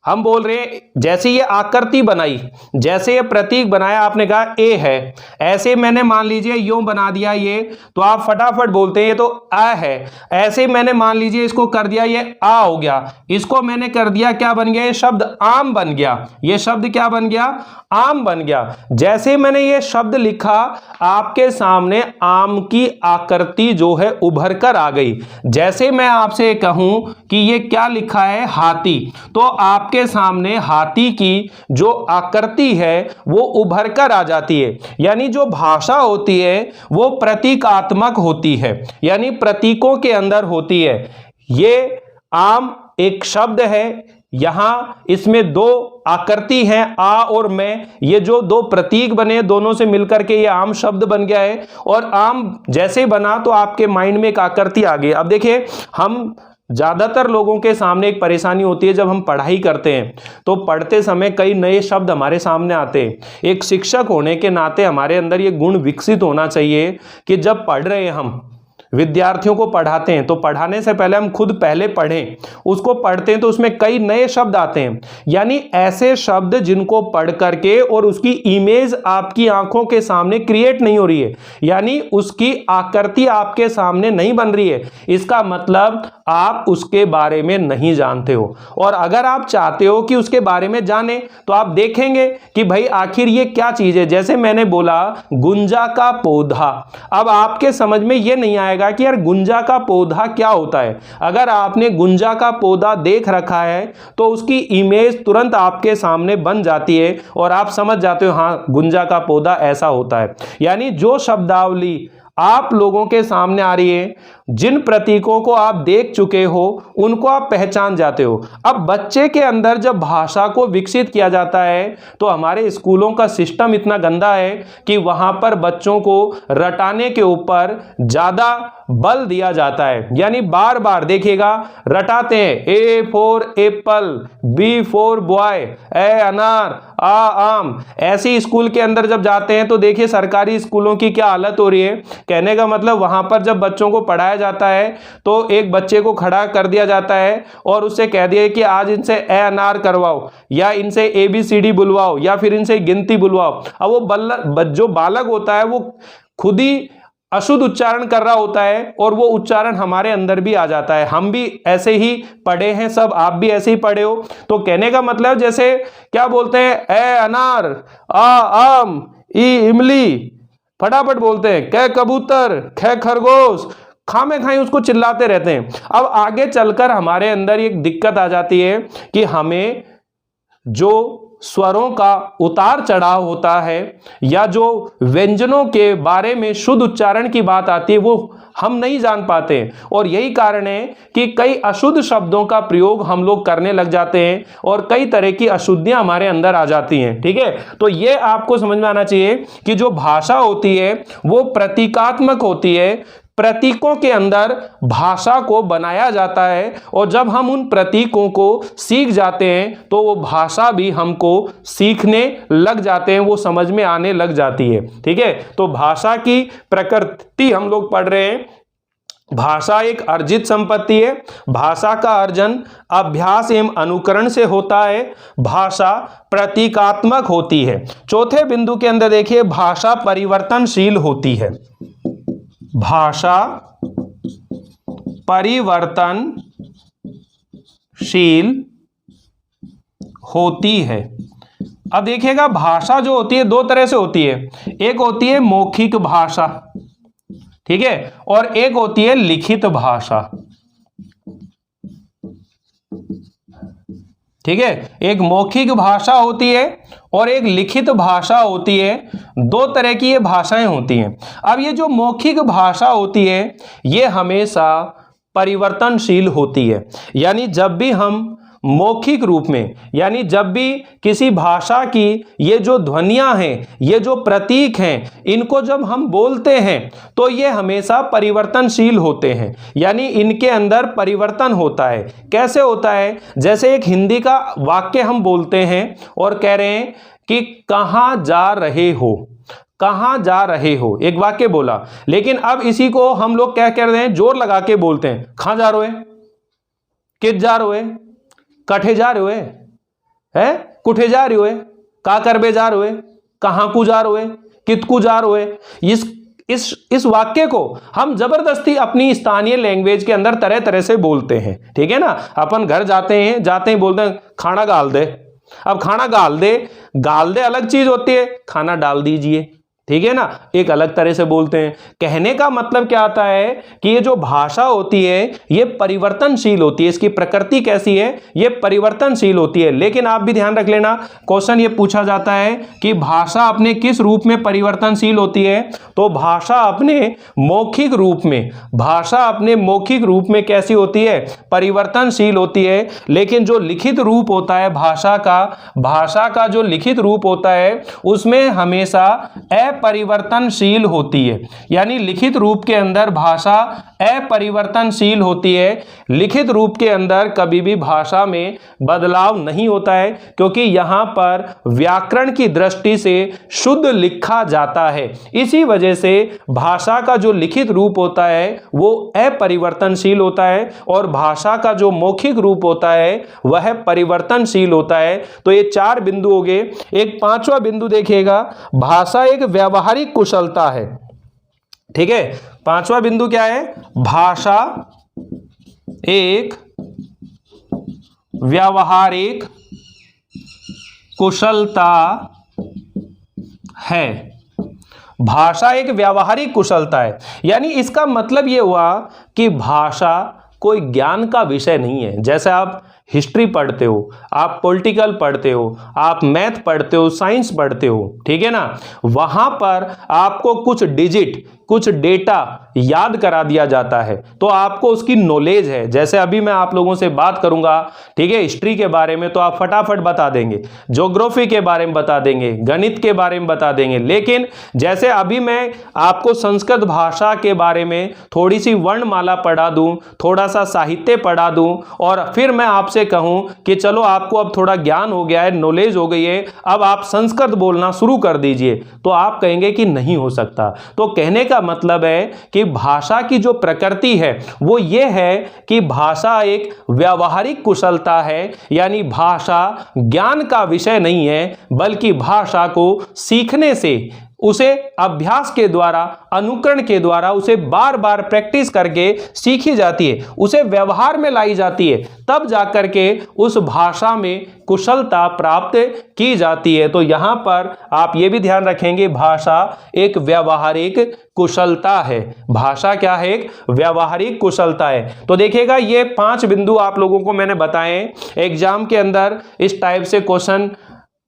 [SPEAKER 1] हम बोल रहे हैं जैसे ये आकृति बनाई, जैसे ये प्रतीक बनाया, आपने कहा ए है, ऐसे मैंने मान लीजिए यूं बना दिया ये, तो आप फटाफट बोलते हैं ये तो आ है। ऐसे मैंने मान लीजिए इसको कर दिया, ये आ हो गया। इसको मैंने कर दिया, क्या बन गया? ये शब्द आम बन गया। ये शब्द क्या बन गया? आम बन गया। जैसे मैंने ये शब्द लिखा, आपके सामने आम की आकृति जो है उभर कर आ गई। जैसे मैं आपसे कहूं कि ये क्या लिखा है, हाथी, तो आपके सामने हाथी की जो आकृति है वो उभर कर आ जाती है। यानी जो भाषा होती है वो प्रतीकात्मक होती है, यानी प्रतीकों के अंदर होती है। ये आम एक शब्द है, यहां इसमें दो आकृति है, आ और मैं, ये जो दो प्रतीक बने दोनों से मिलकर के ये आम शब्द बन गया है। और आम जैसे बना तो आपके माइंड में एक आकृति आ गई। अब देखिए, हम ज्यादातर लोगों के सामने एक परेशानी होती है, जब हम पढ़ाई करते हैं तो पढ़ते समय कई नए शब्द हमारे सामने आते हैं। एक शिक्षक होने के नाते हमारे अंदर ये गुण विकसित होना चाहिए कि जब पढ़ रहे हैं, हम विद्यार्थियों को पढ़ाते हैं तो पढ़ाने से पहले हम खुद पहले पढ़ें। उसको पढ़ते हैं तो उसमें कई नए शब्द आते हैं, यानी ऐसे शब्द जिनको पढ़ करके और उसकी इमेज आपकी आंखों के सामने क्रिएट नहीं हो रही है, यानी उसकी आकृति आपके सामने नहीं बन रही है। इसका मतलब आप उसके बारे में नहीं जानते हो। और अगर आप चाहते हो कि उसके बारे में जाने तो आप देखेंगे कि भाई आखिर ये क्या चीज है। जैसे मैंने बोला गुंजा का पौधा, अब आपके समझ में ये नहीं आएगा कि यार गुंजा का पौधा क्या होता है। अगर आपने गुंजा का पौधा देख रखा है तो उसकी इमेज तुरंत आपके सामने बन जाती है और आप समझ जाते हो हाँ गुंजा का पौधा ऐसा होता है। यानी जो शब्दावली आप लोगों के सामने आ रही है, जिन प्रतीकों को आप देख चुके हो उनको आप पहचान जाते हो। अब बच्चे के अंदर जब भाषा को विकसित किया जाता है तो हमारे स्कूलों का सिस्टम इतना गंदा है कि वहां पर बच्चों को रटाने के ऊपर ज्यादा बल दिया जाता है। यानी बार बार देखिएगा रटाते हैं, A for apple, B for boy, ए अनार, आ आम। ऐसे स्कूल के अंदर जब जाते हैं तो देखिए सरकारी स्कूलों की क्या हालत हो रही है। कहने का मतलब वहां पर जब बच्चों को पढ़ाया जाता है तो एक बच्चे को खड़ा कर दिया जाता है और उससे कह दिया कि आज इनसे ए अनार करवाओ या इनसे ABCD बुलवाओ या फिर इनसे गिनती बुलवाओ। अब वो जो बालक होता है वो खुद ही अशुद्ध उच्चारण कर रहा होता है और वो उच्चारण हमारे अंदर भी आ जाता है। हम भी ऐसे ही पढ़े हैं, सब आप भी ऐसे ही पढ़े हो। तो कहने का मतलब जैसे क्या बोलते हैं, ए अनार, आ आम, ई इमली, फटाफट बोलते हैं, कै कबूतर, खे खरगोश, खामे खाई उसको चिल्लाते रहते हैं। अब आगे चलकर हमारे अंदर एक दिक्कत आ जाती है कि हमें जो स्वरों का उतार चढ़ाव होता है या जो व्यंजनों के बारे में शुद्ध उच्चारण की बात आती है वो हम नहीं जान पाते। और यही कारण है कि कई अशुद्ध शब्दों का प्रयोग हम लोग करने लग जाते हैं और कई तरह की अशुद्धियां हमारे अंदर आ जाती हैं। ठीक है, तो ये आपको समझ में आना चाहिए कि जो भाषा होती है वो प्रतीकात्मक होती है। प्रतीकों के अंदर भाषा को बनाया जाता है और जब हम उन प्रतीकों को सीख जाते हैं तो वो भाषा भी हमको सीखने लग जाते हैं, वो समझ में आने लग जाती है। ठीक है, तो भाषा की प्रकृति हम लोग पढ़ रहे हैं। भाषा एक अर्जित संपत्ति है। भाषा का अर्जन अभ्यास एवं अनुकरण से होता है। भाषा प्रतीकात्मक होती है। चौथे बिंदु के अंदर देखिए, भाषा परिवर्तनशील होती है। भाषा परिवर्तनशील होती है। अब देखिएगा भाषा जो होती है दो तरह से होती है। एक होती है मौखिक भाषा, ठीक है, और एक होती है लिखित भाषा। ठीक है, एक मौखिक भाषा होती है और एक लिखित भाषा होती है। दो तरह की ये भाषाएं होती हैं। अब ये जो मौखिक भाषा होती है ये हमेशा परिवर्तनशील होती है। यानी जब भी हम मौखिक रूप में, यानी जब भी किसी भाषा की ये जो ध्वनियां हैं, ये जो प्रतीक हैं, इनको जब हम बोलते हैं तो ये हमेशा परिवर्तनशील होते हैं। यानी इनके अंदर परिवर्तन होता है। कैसे होता है? जैसे एक हिंदी का वाक्य हम बोलते हैं और कह रहे हैं कि कहाँ जा रहे हो। कहां जा रहे हो, एक वाक्य बोला। लेकिन अब इसी को हम लोग क्या कर रहे हैं, जोर लगा के बोलते हैं, कहां जा रहे हो, कित जा रहे हो, कठे जा रहे हो, कुठे जा रहे हो, का करबे जा रहे हो, कहां को जा रहे हो, कित को जा रहे हो। इस वाक्य को हम जबरदस्ती अपनी स्थानीय लैंग्वेज के अंदर तरह तरह से बोलते हैं, ठीक है ना। अपन घर जाते हैं बोलते हैं खाना गाल दे। अब खाना गाल दे अलग चीज होती है, खाना डाल दीजिए, ठीक है ना, एक अलग तरह से बोलते हैं। कहने का मतलब क्या आता है कि ये जो भाषा होती है ये परिवर्तनशील होती है, इसकी प्रकृति कैसी है, ये परिवर्तनशील होती है। लेकिन आप भी ध्यान रख लेना, क्वेश्चन ये पूछा जाता है कि भाषा अपने किस रूप में परिवर्तनशील होती है, तो भाषा अपने मौखिक रूप में कैसी होती है, परिवर्तनशील होती है। लेकिन जो लिखित रूप होता है भाषा का जो लिखित रूप होता है उसमें हमेशा अपरिवर्तनशील होती है। यानी लिखित रूप के अंदर भाषा अपरिवर्तनशील होती है, लिखित रूप के अंदर कभी भी भाषा में बदलाव नहीं होता है, क्योंकि यहां पर व्याकरण की दृष्टि से शुद्ध लिखा जाता है। इसी वजह से भाषा का जो लिखित रूप होता है वो अपरिवर्तनशील होता है और भाषा का जो मौखिक रूप होता है वह परिवर्तनशील होता है। तो ये 4 बिंदु हो गए। एक 5वां बिंदु देखिएगा, भाषा एक व्यावहारिक कुशलता है, ठीक है। 5वां बिंदु क्या है, भाषा एक व्यावहारिक कुशलता है। भाषा एक व्यावहारिक कुशलता है, यानी इसका मतलब यह हुआ कि भाषा कोई ज्ञान का विषय नहीं है। जैसे आप हिस्ट्री पढ़ते हो, आप पॉलिटिकल पढ़ते हो, आप मैथ पढ़ते हो, साइंस पढ़ते हो, ठीक है ना, वहां पर आपको कुछ डिजिट, कुछ डेटा याद करा दिया जाता है तो आपको उसकी नॉलेज है। जैसे अभी मैं आप लोगों से बात करूंगा, ठीक है, हिस्ट्री के बारे में, तो आप फटाफट बता देंगे, ज्योग्राफी के बारे में बता देंगे, गणित के बारे में बता देंगे। लेकिन जैसे अभी मैं आपको संस्कृत भाषा के बारे में थोड़ी सी वर्णमाला पढ़ा दूं, थोड़ा सा साहित्य पढ़ा दूं और फिर मैं आपसे कहूं कि चलो आपको अब थोड़ा ज्ञान हो गया है, नॉलेज हो गई है, अब आप संस्कृत बोलना शुरू कर दीजिए, तो आप कहेंगे कि नहीं हो सकता। तो कहने का मतलब है कि भाषा की जो प्रकृति है वो ये है कि भाषा एक व्यावहारिक कुशलता है, यानी भाषा ज्ञान का विषय नहीं है, बल्कि भाषा को सीखने से, उसे अभ्यास के द्वारा, अनुकरण के द्वारा उसे बार बार प्रैक्टिस करके सीखी जाती है, उसे व्यवहार में लाई जाती है, तब जाकर के उस भाषा में कुशलता प्राप्त की जाती है। तो यहां पर आप ये भी ध्यान रखेंगे, भाषा एक व्यावहारिक कुशलता है। भाषा क्या है, एक व्यावहारिक कुशलता है। तो देखिएगा ये 5 बिंदु आप लोगों को मैंने बताए। एग्जाम के अंदर इस टाइप से क्वेश्चन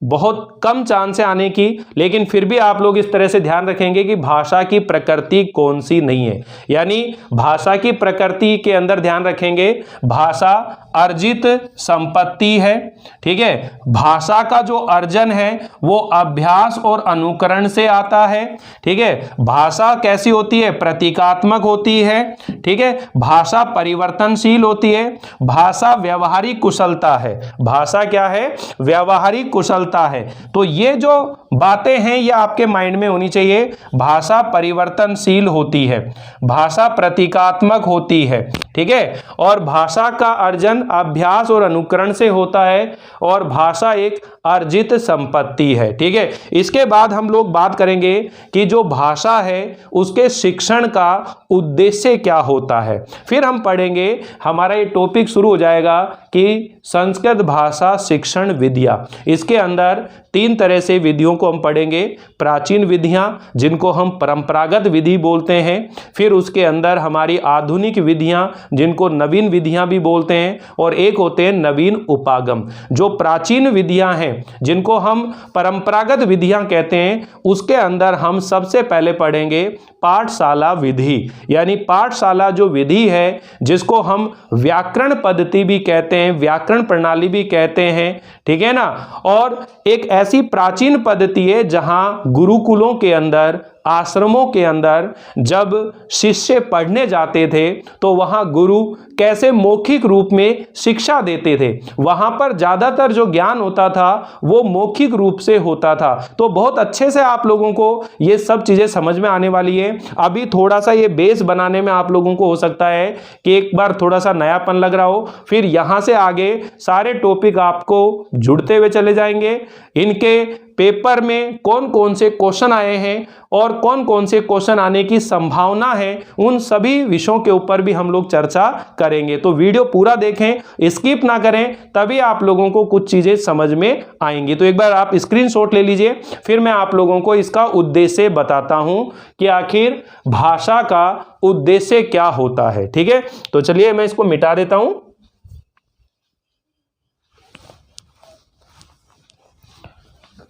[SPEAKER 1] बहुत कम चांस है आने की, लेकिन फिर भी आप लोग इस तरह से ध्यान रखेंगे कि भाषा की प्रकृति कौन सी नहीं है। यानी भाषा की प्रकृति के अंदर ध्यान रखेंगे, भाषा अर्जित संपत्ति है, ठीक है। भाषा का जो अर्जन है वो अभ्यास और अनुकरण से आता है, ठीक है। भाषा कैसी होती है, प्रतीकात्मक होती है, ठीक है। भाषा परिवर्तनशील होती है, भाषा व्यावहारिक कुशलता है। भाषा क्या है, व्यावहारिक कुशलता है। तो ये जो बातें हैं ये आपके माइंड में होनी चाहिए। भाषा परिवर्तनशील होती है, भाषा प्रतीकात्मक होती है, ठीक है, और भाषा का अर्जन अभ्यास और अनुकरण से होता है, और भाषा एक अर्जित संपत्ति है, ठीक है। इसके बाद हम लोग बात करेंगे कि जो भाषा है उसके शिक्षण का उद्देश्य क्या होता है। फिर हम पढ़ेंगे, हमारा ये टॉपिक शुरू हो जाएगा कि संस्कृत भाषा शिक्षण विधियां। इसके अंदर 3 तरह से विधियों को हम पढ़ेंगे। प्राचीन विधियां जिनको हम परंपरागत विधि बोलते हैं, फिर उसके अंदर हमारी आधुनिक विधियां जिनको नवीन विधियां भी बोलते हैं, और एक होते हैं नवीन उपागम। जो प्राचीन विधियां हैं जिनको हम परंपरागत विधियां कहते हैं, उसके अंदर हम सबसे पहले पढ़ेंगे पाठशाला विधि। यानी पाठशाला जो विधि है जिसको हम व्याकरण पद्धति भी कहते हैं, व्याकरण प्रणाली भी कहते हैं, ठीक है ना। और एक ऐसी प्राचीन पद्धति है जहां गुरुकुलों के अंदर आश्रमों के अंदर जब शिष्य पढ़ने जाते थे तो वहां गुरु कैसे मौखिक रूप में शिक्षा देते थे, वहां पर ज्यादातर जो ज्ञान होता था वो मौखिक रूप से होता था। तो बहुत अच्छे से आप लोगों को ये सब चीजें समझ में आने वाली है। अभी थोड़ा सा ये बेस बनाने में आप लोगों को हो सकता है कि एक बार थोड़ा सा नयापन लग रहा हो, फिर यहां से आगे सारे टॉपिक आपको जुड़ते हुए चले जाएंगे। इनके पेपर में कौन कौन से क्वेश्चन आए हैं और कौन कौन से क्वेश्चन आने की संभावना है, उन सभी विषयों के ऊपर भी हम लोग चर्चा करेंगे। तो वीडियो पूरा देखें, स्किप ना करें, तभी आप लोगों को कुछ चीजें समझ में आएंगी। तो एक बार आप स्क्रीनशॉट ले लीजिए, फिर मैं आप लोगों को इसका उद्देश्य बताता हूं कि आखिर भाषा का उद्देश्य क्या होता है। ठीक है, तो चलिए मैं इसको मिटा देता हूं।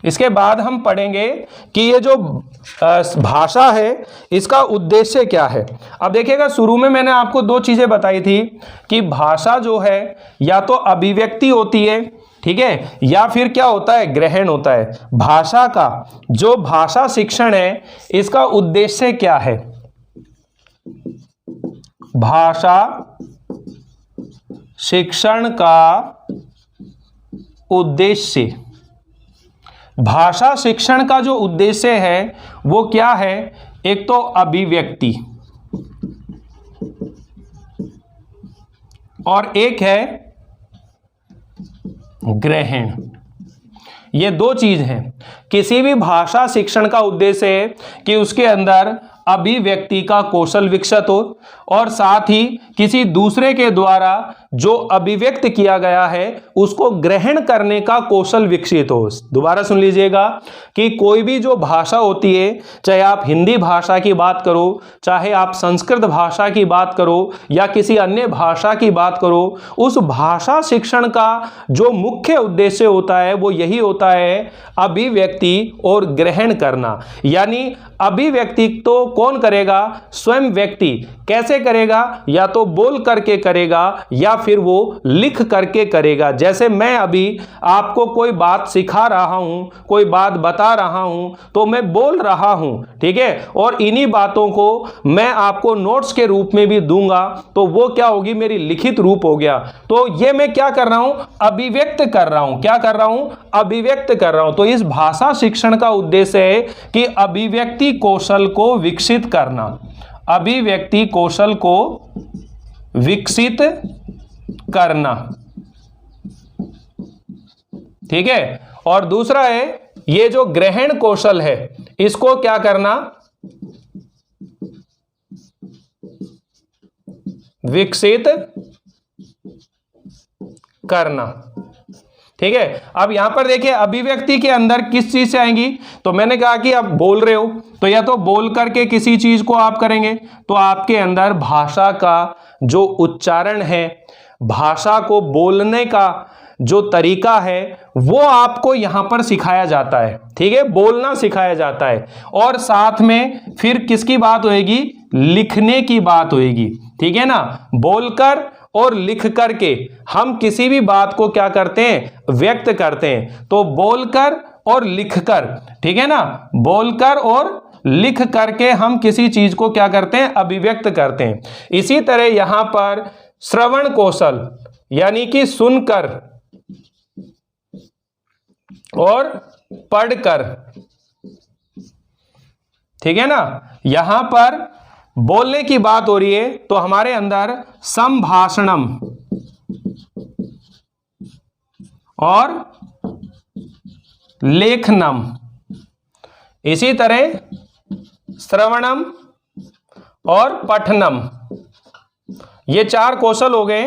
[SPEAKER 1] इसके बाद हम पढ़ेंगे कि ये जो भाषा है इसका उद्देश्य क्या है। अब देखिएगा, शुरू में मैंने आपको दो चीजें बताई थी कि भाषा जो है या तो अभिव्यक्ति होती है, ठीक है, या फिर क्या होता है, ग्रहण होता है। भाषा का जो भाषा शिक्षण है इसका उद्देश्य क्या है? भाषा शिक्षण का उद्देश्य, भाषा शिक्षण का जो उद्देश्य है वो क्या है? एक तो अभिव्यक्ति और एक है ग्रहण। ये दो चीज हैं। किसी भी भाषा शिक्षण का उद्देश्य है कि उसके अंदर अभिव्यक्ति का कौशल विकसित हो और साथ ही किसी दूसरे के द्वारा जो अभिव्यक्त किया गया है उसको ग्रहण करने का कौशल विकसित हो। दोबारा सुन लीजिएगा कि कोई भी जो भाषा होती है, चाहे आप हिंदी भाषा की बात करो, चाहे आप संस्कृत भाषा की बात करो या किसी अन्य भाषा की बात करो, उस भाषा शिक्षण का जो मुख्य उद्देश्य होता है वो यही होता है, अभिव्यक्ति और ग्रहण करना। यानी अभिव्यक्ति तो कौन करेगा? स्वयं व्यक्ति। कैसे करेगा? या तो बोल करके करेगा या फिर वो लिख करके करेगा। जैसे मैं अभी आपको कोई बात सिखा रहा हूं, कोई बात बता रहा हूं, तो मैं बोल रहा हूं, ठीक है, और इन्हीं बातों को मैं आपको नोट्स के रूप में भी दूंगा, तो वो क्या होगी? मेरी लिखित रूप हो गया। तो ये मैं क्या कर रहा हूं? अभिव्यक्त कर रहा हूं। क्या कर रहा हूं? अभिव्यक्त कर रहा हूं। तो इस भाषा शिक्षण का उद्देश्य है कि अभिव्यक्ति कौशल को विकसित करना, अभिव्यक्ति कौशल को विकसित करना, ठीक है। और दूसरा है ये जो ग्रहण कौशल है इसको क्या करना? विकसित करना, ठीक है। अब यहां पर देखिए अभिव्यक्ति के अंदर किस चीज से आएंगी? तो मैंने कहा कि आप बोल रहे हो तो या तो बोल करके किसी चीज को आप करेंगे, तो आपके अंदर भाषा का जो उच्चारण है, भाषा को बोलने का जो तरीका है वो आपको यहां पर सिखाया जाता है, ठीक है, बोलना सिखाया जाता है। और साथ में फिर किसकी बात होएगी? लिखने की बात होएगी, ठीक है ना। बोलकर और लिख करके हम किसी भी बात को क्या करते हैं? व्यक्त करते हैं। तो बोलकर और लिखकर, ठीक है ना, बोलकर और लिख करके हम किसी चीज को क्या करते हैं? अभिव्यक्त करते हैं। इसी तरह यहां पर श्रवण कौशल यानी कि सुनकर और पढ़कर, ठीक है ना। यहां पर बोलने की बात हो रही है तो हमारे अंदर संभाषणम और लेखनम, इसी तरह श्रवणम और पठनम, ये चार कौशल हो गए।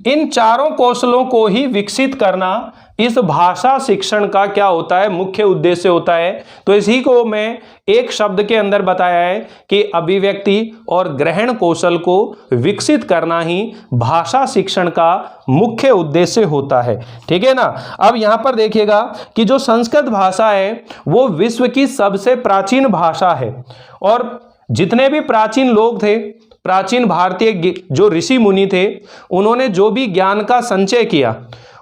[SPEAKER 1] इन चारों कौशलों को ही विकसित करना इस भाषा शिक्षण का क्या होता है? मुख्य उद्देश्य होता है। तो इसी को मैं एक शब्द के अंदर बताया है कि अभिव्यक्ति और ग्रहण कौशल को विकसित करना ही भाषा शिक्षण का मुख्य उद्देश्य होता है, ठीक है ना। अब यहां पर देखिएगा कि जो संस्कृत भाषा है वो विश्व की सबसे प्राचीन भाषा है और जितने भी प्राचीन लोग थे, प्राचीन भारतीय जो ऋषि मुनि थे, उन्होंने जो भी ज्ञान का संचय किया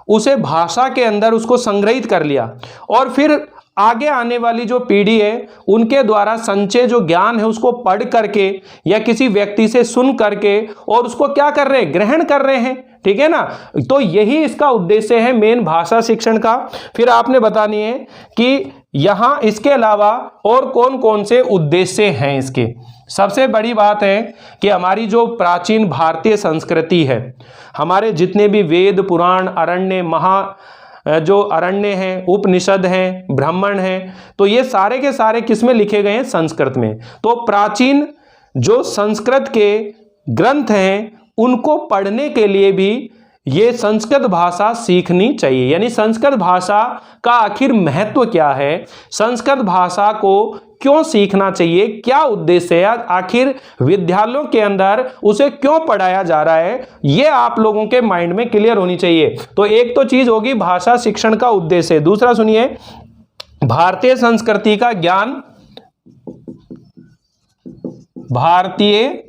[SPEAKER 1] उसे भाषा के अंदर उसको संग्रहित कर लिया और फिर आगे आने वाली जो पीढ़ी है उनके द्वारा संचय जो ज्ञान है उसको पढ़ करके या किसी व्यक्ति से सुन करके और उसको क्या कर रहे हैं, ग्रहण कर रहे हैं, ठीक है ना। तो यही इसका उद्देश्य है मेन भाषा शिक्षण का। फिर आपने बतानी है कि यहां इसके अलावा और कौन कौन से उद्देश्य हैं इसके। सबसे बड़ी बात है कि हमारी जो प्राचीन भारतीय संस्कृति है, हमारे जितने भी वेद पुराण जो अरण्य हैं, उपनिषद हैं, ब्राह्मण हैं, तो ये सारे के सारे किस में लिखे गए हैं, संस्कृत में। तो प्राचीन जो संस्कृत के ग्रंथ हैं उनको पढ़ने के लिए भी ये संस्कृत भाषा सीखनी चाहिए। यानी संस्कृत भाषा का आखिर महत्व क्या है, संस्कृत भाषा को क्यों सीखना चाहिए, क्या उद्देश्य है, आखिर विद्यालयों के अंदर उसे क्यों पढ़ाया जा रहा है, ये आप लोगों के माइंड में क्लियर होनी चाहिए। तो एक तो चीज होगी भाषा शिक्षण का उद्देश्य। दूसरा सुनिए, भारतीय संस्कृति का ज्ञान, भारतीय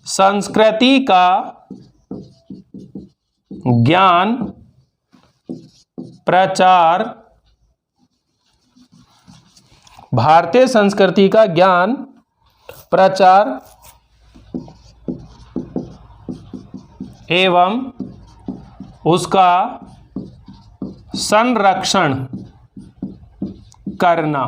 [SPEAKER 1] संस्कृति का ज्ञान प्रचार, भारतीय संस्कृति का ज्ञान प्रचार एवं उसका संरक्षण करना।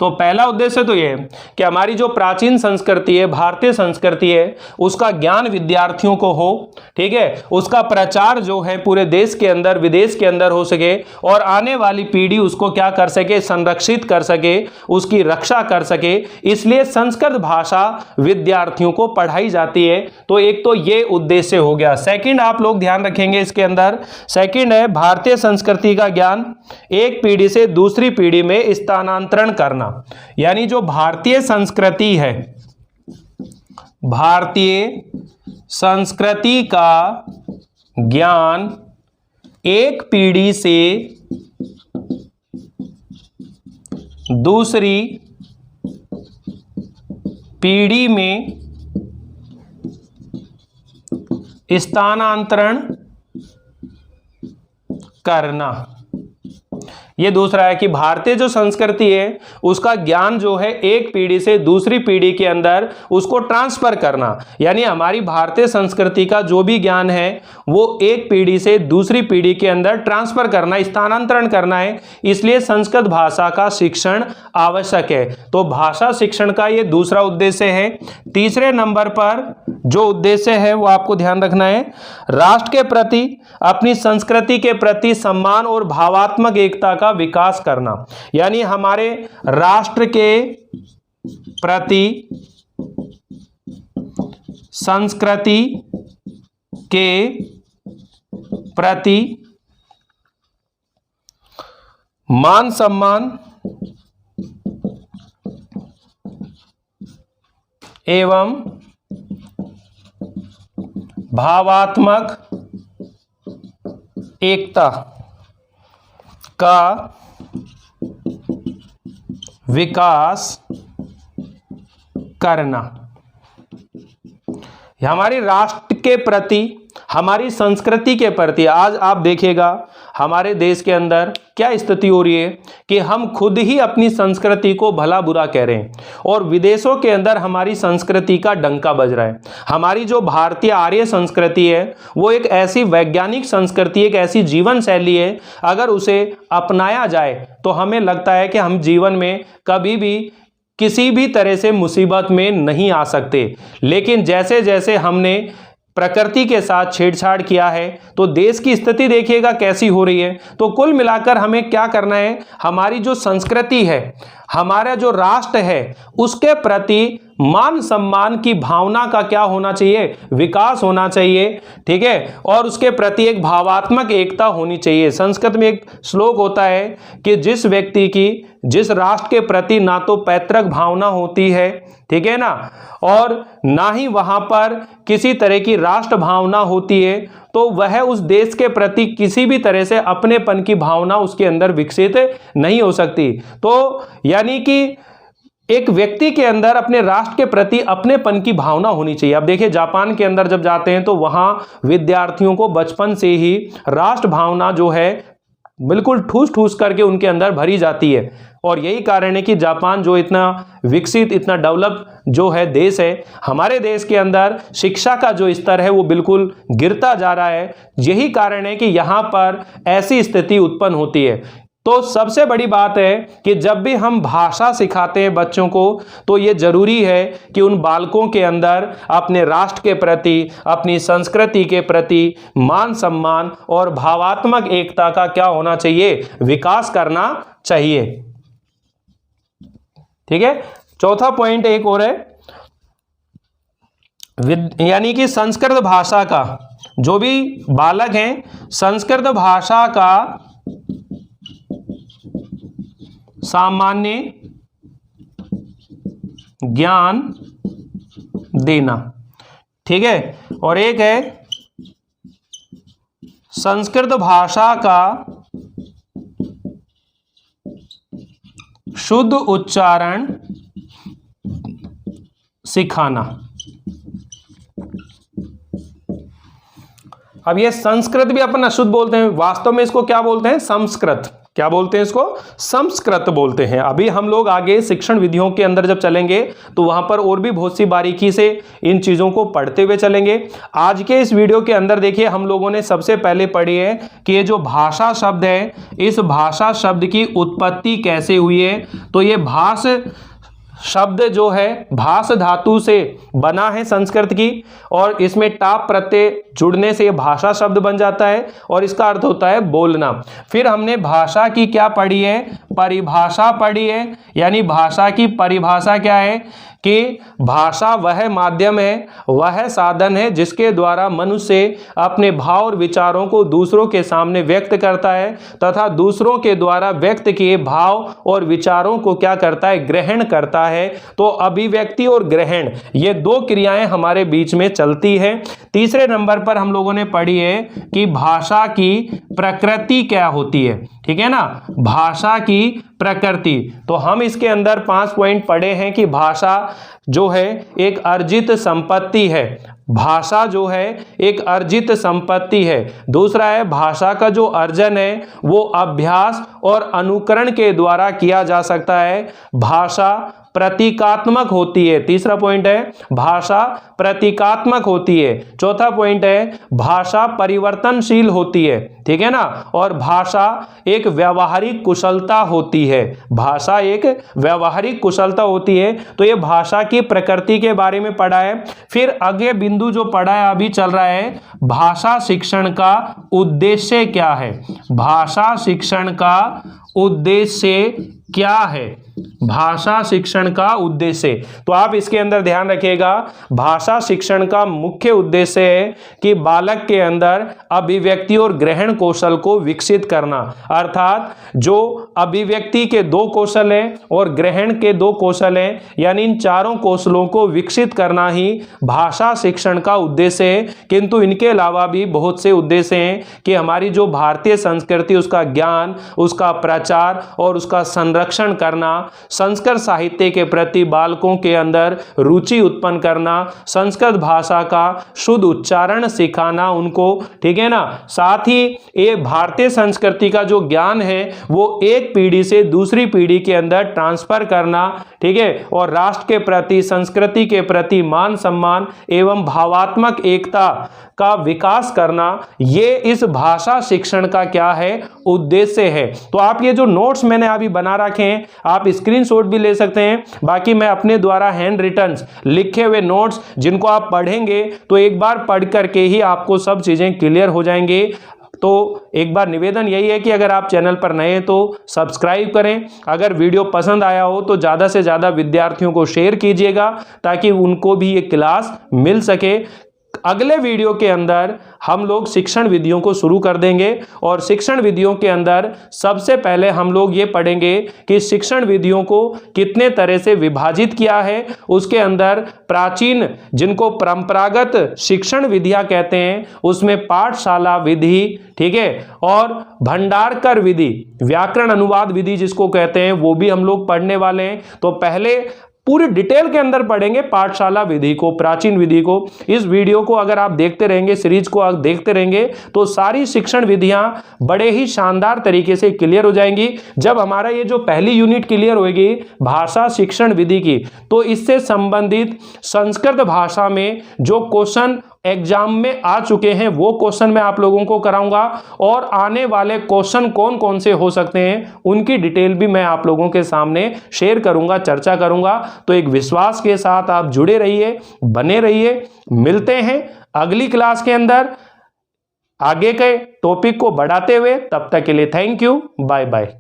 [SPEAKER 1] तो पहला उद्देश्य तो यह है कि हमारी जो प्राचीन संस्कृति है, भारतीय संस्कृति है, उसका ज्ञान विद्यार्थियों को हो, ठीक है, उसका प्रचार जो है पूरे देश के अंदर विदेश के अंदर हो सके और आने वाली पीढ़ी उसको क्या कर सके, संरक्षित कर सके, उसकी रक्षा कर सके। इसलिए संस्कृत भाषा विद्यार्थियों को पढ़ाई जाती है। तो एक तो ये उद्देश्य हो गया। सेकंड आप लोग ध्यान रखेंगे इसके अंदर, सेकंड है भारतीय संस्कृति का ज्ञान एक पीढ़ी से दूसरी पीढ़ी में स्थानांतरण करना। यानी जो भारतीय संस्कृति है, भारतीय संस्कृति का ज्ञान एक पीढ़ी से दूसरी पीढ़ी में स्थानांतरण करना। ये दूसरा है कि भारतीय जो संस्कृति है उसका ज्ञान जो है एक पीढ़ी से दूसरी पीढ़ी के अंदर उसको ट्रांसफर करना। यानी हमारी भारतीय संस्कृति का जो भी ज्ञान है वो एक पीढ़ी से दूसरी पीढ़ी के अंदर ट्रांसफर करना, स्थानांतरण करना है। इसलिए संस्कृत भाषा का शिक्षण आवश्यक है। तो भाषा शिक्षण का ये दूसरा उद्देश्य है। तीसरे नंबर पर जो उद्देश्य है वो आपको ध्यान रखना है, राष्ट्र के प्रति, अपनी संस्कृति के प्रति सम्मान और भावात्मक एकता का विकास करना। यानी हमारे राष्ट्र के प्रति, संस्कृति के प्रति मान सम्मान एवं भावात्मक एकता का विकास करना। हमारे राष्ट्र के प्रति, हमारी संस्कृति के प्रति आज आप देखिएगा हमारे देश के अंदर क्या स्थिति हो रही है कि हम खुद ही अपनी संस्कृति को भला बुरा कह रहे हैं और विदेशों के अंदर हमारी संस्कृति का डंका बज रहा है। हमारी जो भारतीय आर्य संस्कृति है वो एक ऐसी वैज्ञानिक संस्कृति, एक ऐसी जीवन शैली है, अगर उसे अपनाया जाए तो हमें लगता है कि हम जीवन में कभी भी किसी भी तरह से मुसीबत में नहीं आ सकते। लेकिन जैसे जैसे हमने प्रकृति के साथ छेड़छाड़ किया है तो देश की स्थिति देखिएगा कैसी हो रही है। तो कुल मिलाकर हमें क्या करना है, हमारी जो संस्कृति है, हमारा जो राष्ट्र है, उसके प्रति मान सम्मान की भावना का क्या होना चाहिए, विकास होना चाहिए, ठीक है, और उसके प्रति एक भावात्मक एकता होनी चाहिए। संस्कृत में एक श्लोक होता है कि जिस व्यक्ति की, जिस राष्ट्र के प्रति ना तो पैतृक भावना होती है, ठीक है ना, और ना ही वहां पर किसी तरह की राष्ट्र भावना होती है, तो वह उस देश के प्रति किसी भी तरह से अपनेपन की भावना उसके अंदर विकसित नहीं हो सकती। तो यानी कि एक व्यक्ति के अंदर अपने राष्ट्र के प्रति अपनेपन की भावना होनी चाहिए। अब देखिए जापान के अंदर जब जाते हैं तो वहां विद्यार्थियों को बचपन से ही राष्ट्र भावना जो है बिल्कुल ठूस ठूस करके उनके अंदर भरी जाती है। और यही कारण है कि जापान जो इतना विकसित, इतना डेवलप जो है देश है, हमारे देश के अंदर शिक्षा का जो स्तर है वो बिल्कुल गिरता जा रहा है। यही कारण है कि यहाँ पर ऐसी स्थिति उत्पन्न होती है। तो सबसे बड़ी बात है कि जब भी हम भाषा सिखाते हैं बच्चों को, तो ये जरूरी है कि उन बालकों के अंदर अपने राष्ट्र के प्रति, अपनी संस्कृति के प्रति मान सम्मान और भावात्मक एकता का क्या होना चाहिए, विकास करना चाहिए। ठीक है। चौथा पॉइंट एक और है, यानी कि संस्कृत भाषा का, जो भी बालक हैं संस्कृत भाषा का सामान्य ज्ञान देना। ठीक है। और एक है संस्कृत भाषा का शुद्ध उच्चारण सिखाना। अब ये संस्कृत भी अपन अशुद्ध बोलते हैं, वास्तव में इसको क्या बोलते हैं, संस्कृत। क्या बोलते हैं इसको, संस्कृत बोलते हैं। अभी हम लोग आगे शिक्षण विधियों के अंदर जब चलेंगे तो वहां पर और भी बहुत सी बारीकी से इन चीजों को पढ़ते हुए चलेंगे। आज के इस वीडियो के अंदर देखिए हम लोगों ने सबसे पहले पढ़ी है कि ये जो भाषा शब्द है, इस भाषा शब्द की उत्पत्ति कैसे हुई है। तो ये भाष शब्द जो है भाष धातु से बना है संस्कृत की, और इसमें टाप प्रत्यय जुड़ने से ये भाषा शब्द बन जाता है और इसका अर्थ होता है बोलना। फिर हमने भाषा की क्या पढ़ी है, परिभाषा पढ़ी है। यानी भाषा की परिभाषा क्या है कि भाषा वह माध्यम है, वह साधन है जिसके द्वारा मनुष्य अपने भाव और विचारों को दूसरों के सामने व्यक्त करता है तथा दूसरों के द्वारा व्यक्त किए भाव और विचारों को क्या करता है, ग्रहण करता है। तो अभिव्यक्ति और ग्रहण ये दो क्रियाएं हमारे बीच में चलती है। तीसरे नंबर पर हम लोगों ने पढ़ी है कि भाषा की प्रकृति क्या होती है। ठीक है ना, भाषा की प्रकृति। तो हम इसके अंदर 5 पॉइंट पढ़े हैं कि भाषा जो है एक अर्जित संपत्ति है। भाषा जो है एक अर्जित संपत्ति है। दूसरा है भाषा का जो अर्जन है वो अभ्यास और अनुकरण के द्वारा किया जा सकता है। भाषा प्रतीकात्मक होती है। तीसरा पॉइंट है भाषा प्रतीकात्मक होती है। चौथा पॉइंट है भाषा परिवर्तनशील होती है। ठीक है ना, और भाषा एक व्यावहारिक कुशलता होती है। भाषा एक व्यावहारिक कुशलता होती है। तो ये भाषा की प्रकृति के बारे में पढ़ा है। फिर आगे बिंदु जो पढ़ा है अभी चल रहा है, भाषा शिक्षण का उद्देश्य क्या है। भाषा शिक्षण का उद्देश्य क्या है, भाषा शिक्षण का उद्देश्य। तो आप इसके अंदर ध्यान रखिएगा, भाषा शिक्षण का मुख्य उद्देश्य है कि बालक के अंदर अभिव्यक्ति और ग्रहण कौशल को विकसित करना। अर्थात जो अभिव्यक्ति के 2 कौशल हैं और ग्रहण के 2 कौशल हैं, यानी इन चारों कौशलों को विकसित करना ही भाषा शिक्षण का उद्देश्य है। किंतु इनके अलावा भी बहुत से उद्देश्य हैं कि हमारी जो भारतीय संस्कृति, उसका ज्ञान, उसका प्रचार और उसका संरक्षण करना, संस्कृत साहित्य के प्रति बालकों के अंदर रुचि उत्पन्न करना, संस्कृत भाषा का शुद्ध उच्चारण सिखाना उनको। ठीक है ना, साथ ही ये भारतीय संस्कृति का जो ज्ञान है वो एक पीढ़ी से दूसरी पीढ़ी के अंदर ट्रांसफर करना। ठीक है, और राष्ट्र के प्रति, संस्कृति के प्रति मान सम्मान एवं भावात्मक एकता का विकास करना, ये इस भाषा शिक्षण का क्या है, उद्देश्य है। तो आप ये जो नोट्स मैंने अभी बना रखे हैं आप स्क्रीनशॉट भी ले सकते हैं। बाकी मैं अपने द्वारा हैंड रिटन लिखे हुए नोट्स जिनको आप पढ़ेंगे तो एक बार पढ़ करके ही आपको सब चीजें क्लियर हो जाएंगे। तो एक बार निवेदन यही है कि अगर आप चैनल पर नए हैं तो सब्सक्राइब करें। अगर वीडियो पसंद आया हो तो ज़्यादा से ज़्यादा विद्यार्थियों को शेयर कीजिएगा ताकि उनको भी ये क्लास मिल सके। अगले वीडियो के अंदर हम लोग शिक्षण विधियों को शुरू कर देंगे और शिक्षण विधियों के अंदर सबसे पहले हम लोग ये पढ़ेंगे कि शिक्षण विधियों को कितने तरह से विभाजित किया है। उसके अंदर प्राचीन जिनको परंपरागत शिक्षण विधियां कहते हैं उसमें पाठशाला विधि, ठीक है, और भंडारकर विधि, व्याकरण अनुवाद विधि जिसको कहते हैं वो भी हम लोग पढ़ने वाले हैं। तो पहले पूरी डिटेल के अंदर पढ़ेंगे पाठशाला विधि को, प्राचीन विधि को। इस वीडियो को अगर आप देखते रहेंगे, सीरीज को आप देखते रहेंगे, तो सारी शिक्षण विधियां बड़े ही शानदार तरीके से क्लियर हो जाएंगी। जब हमारा ये जो पहली यूनिट क्लियर होगी भाषा शिक्षण विधि की, तो इससे संबंधित संस्कृत भाषा में जो क्वेश्चन एग्जाम में आ चुके हैं वो क्वेश्चन मैं आप लोगों को कराऊंगा, और आने वाले क्वेश्चन कौन कौन से हो सकते हैं उनकी डिटेल भी मैं आप लोगों के सामने शेयर करूंगा, चर्चा करूंगा। तो एक विश्वास के साथ आप जुड़े रहिए, बने रहिए। मिलते हैं अगली क्लास के अंदर आगे के टॉपिक को बढ़ाते हुए। तब तक के लिए थैंक यू, बाय बाय।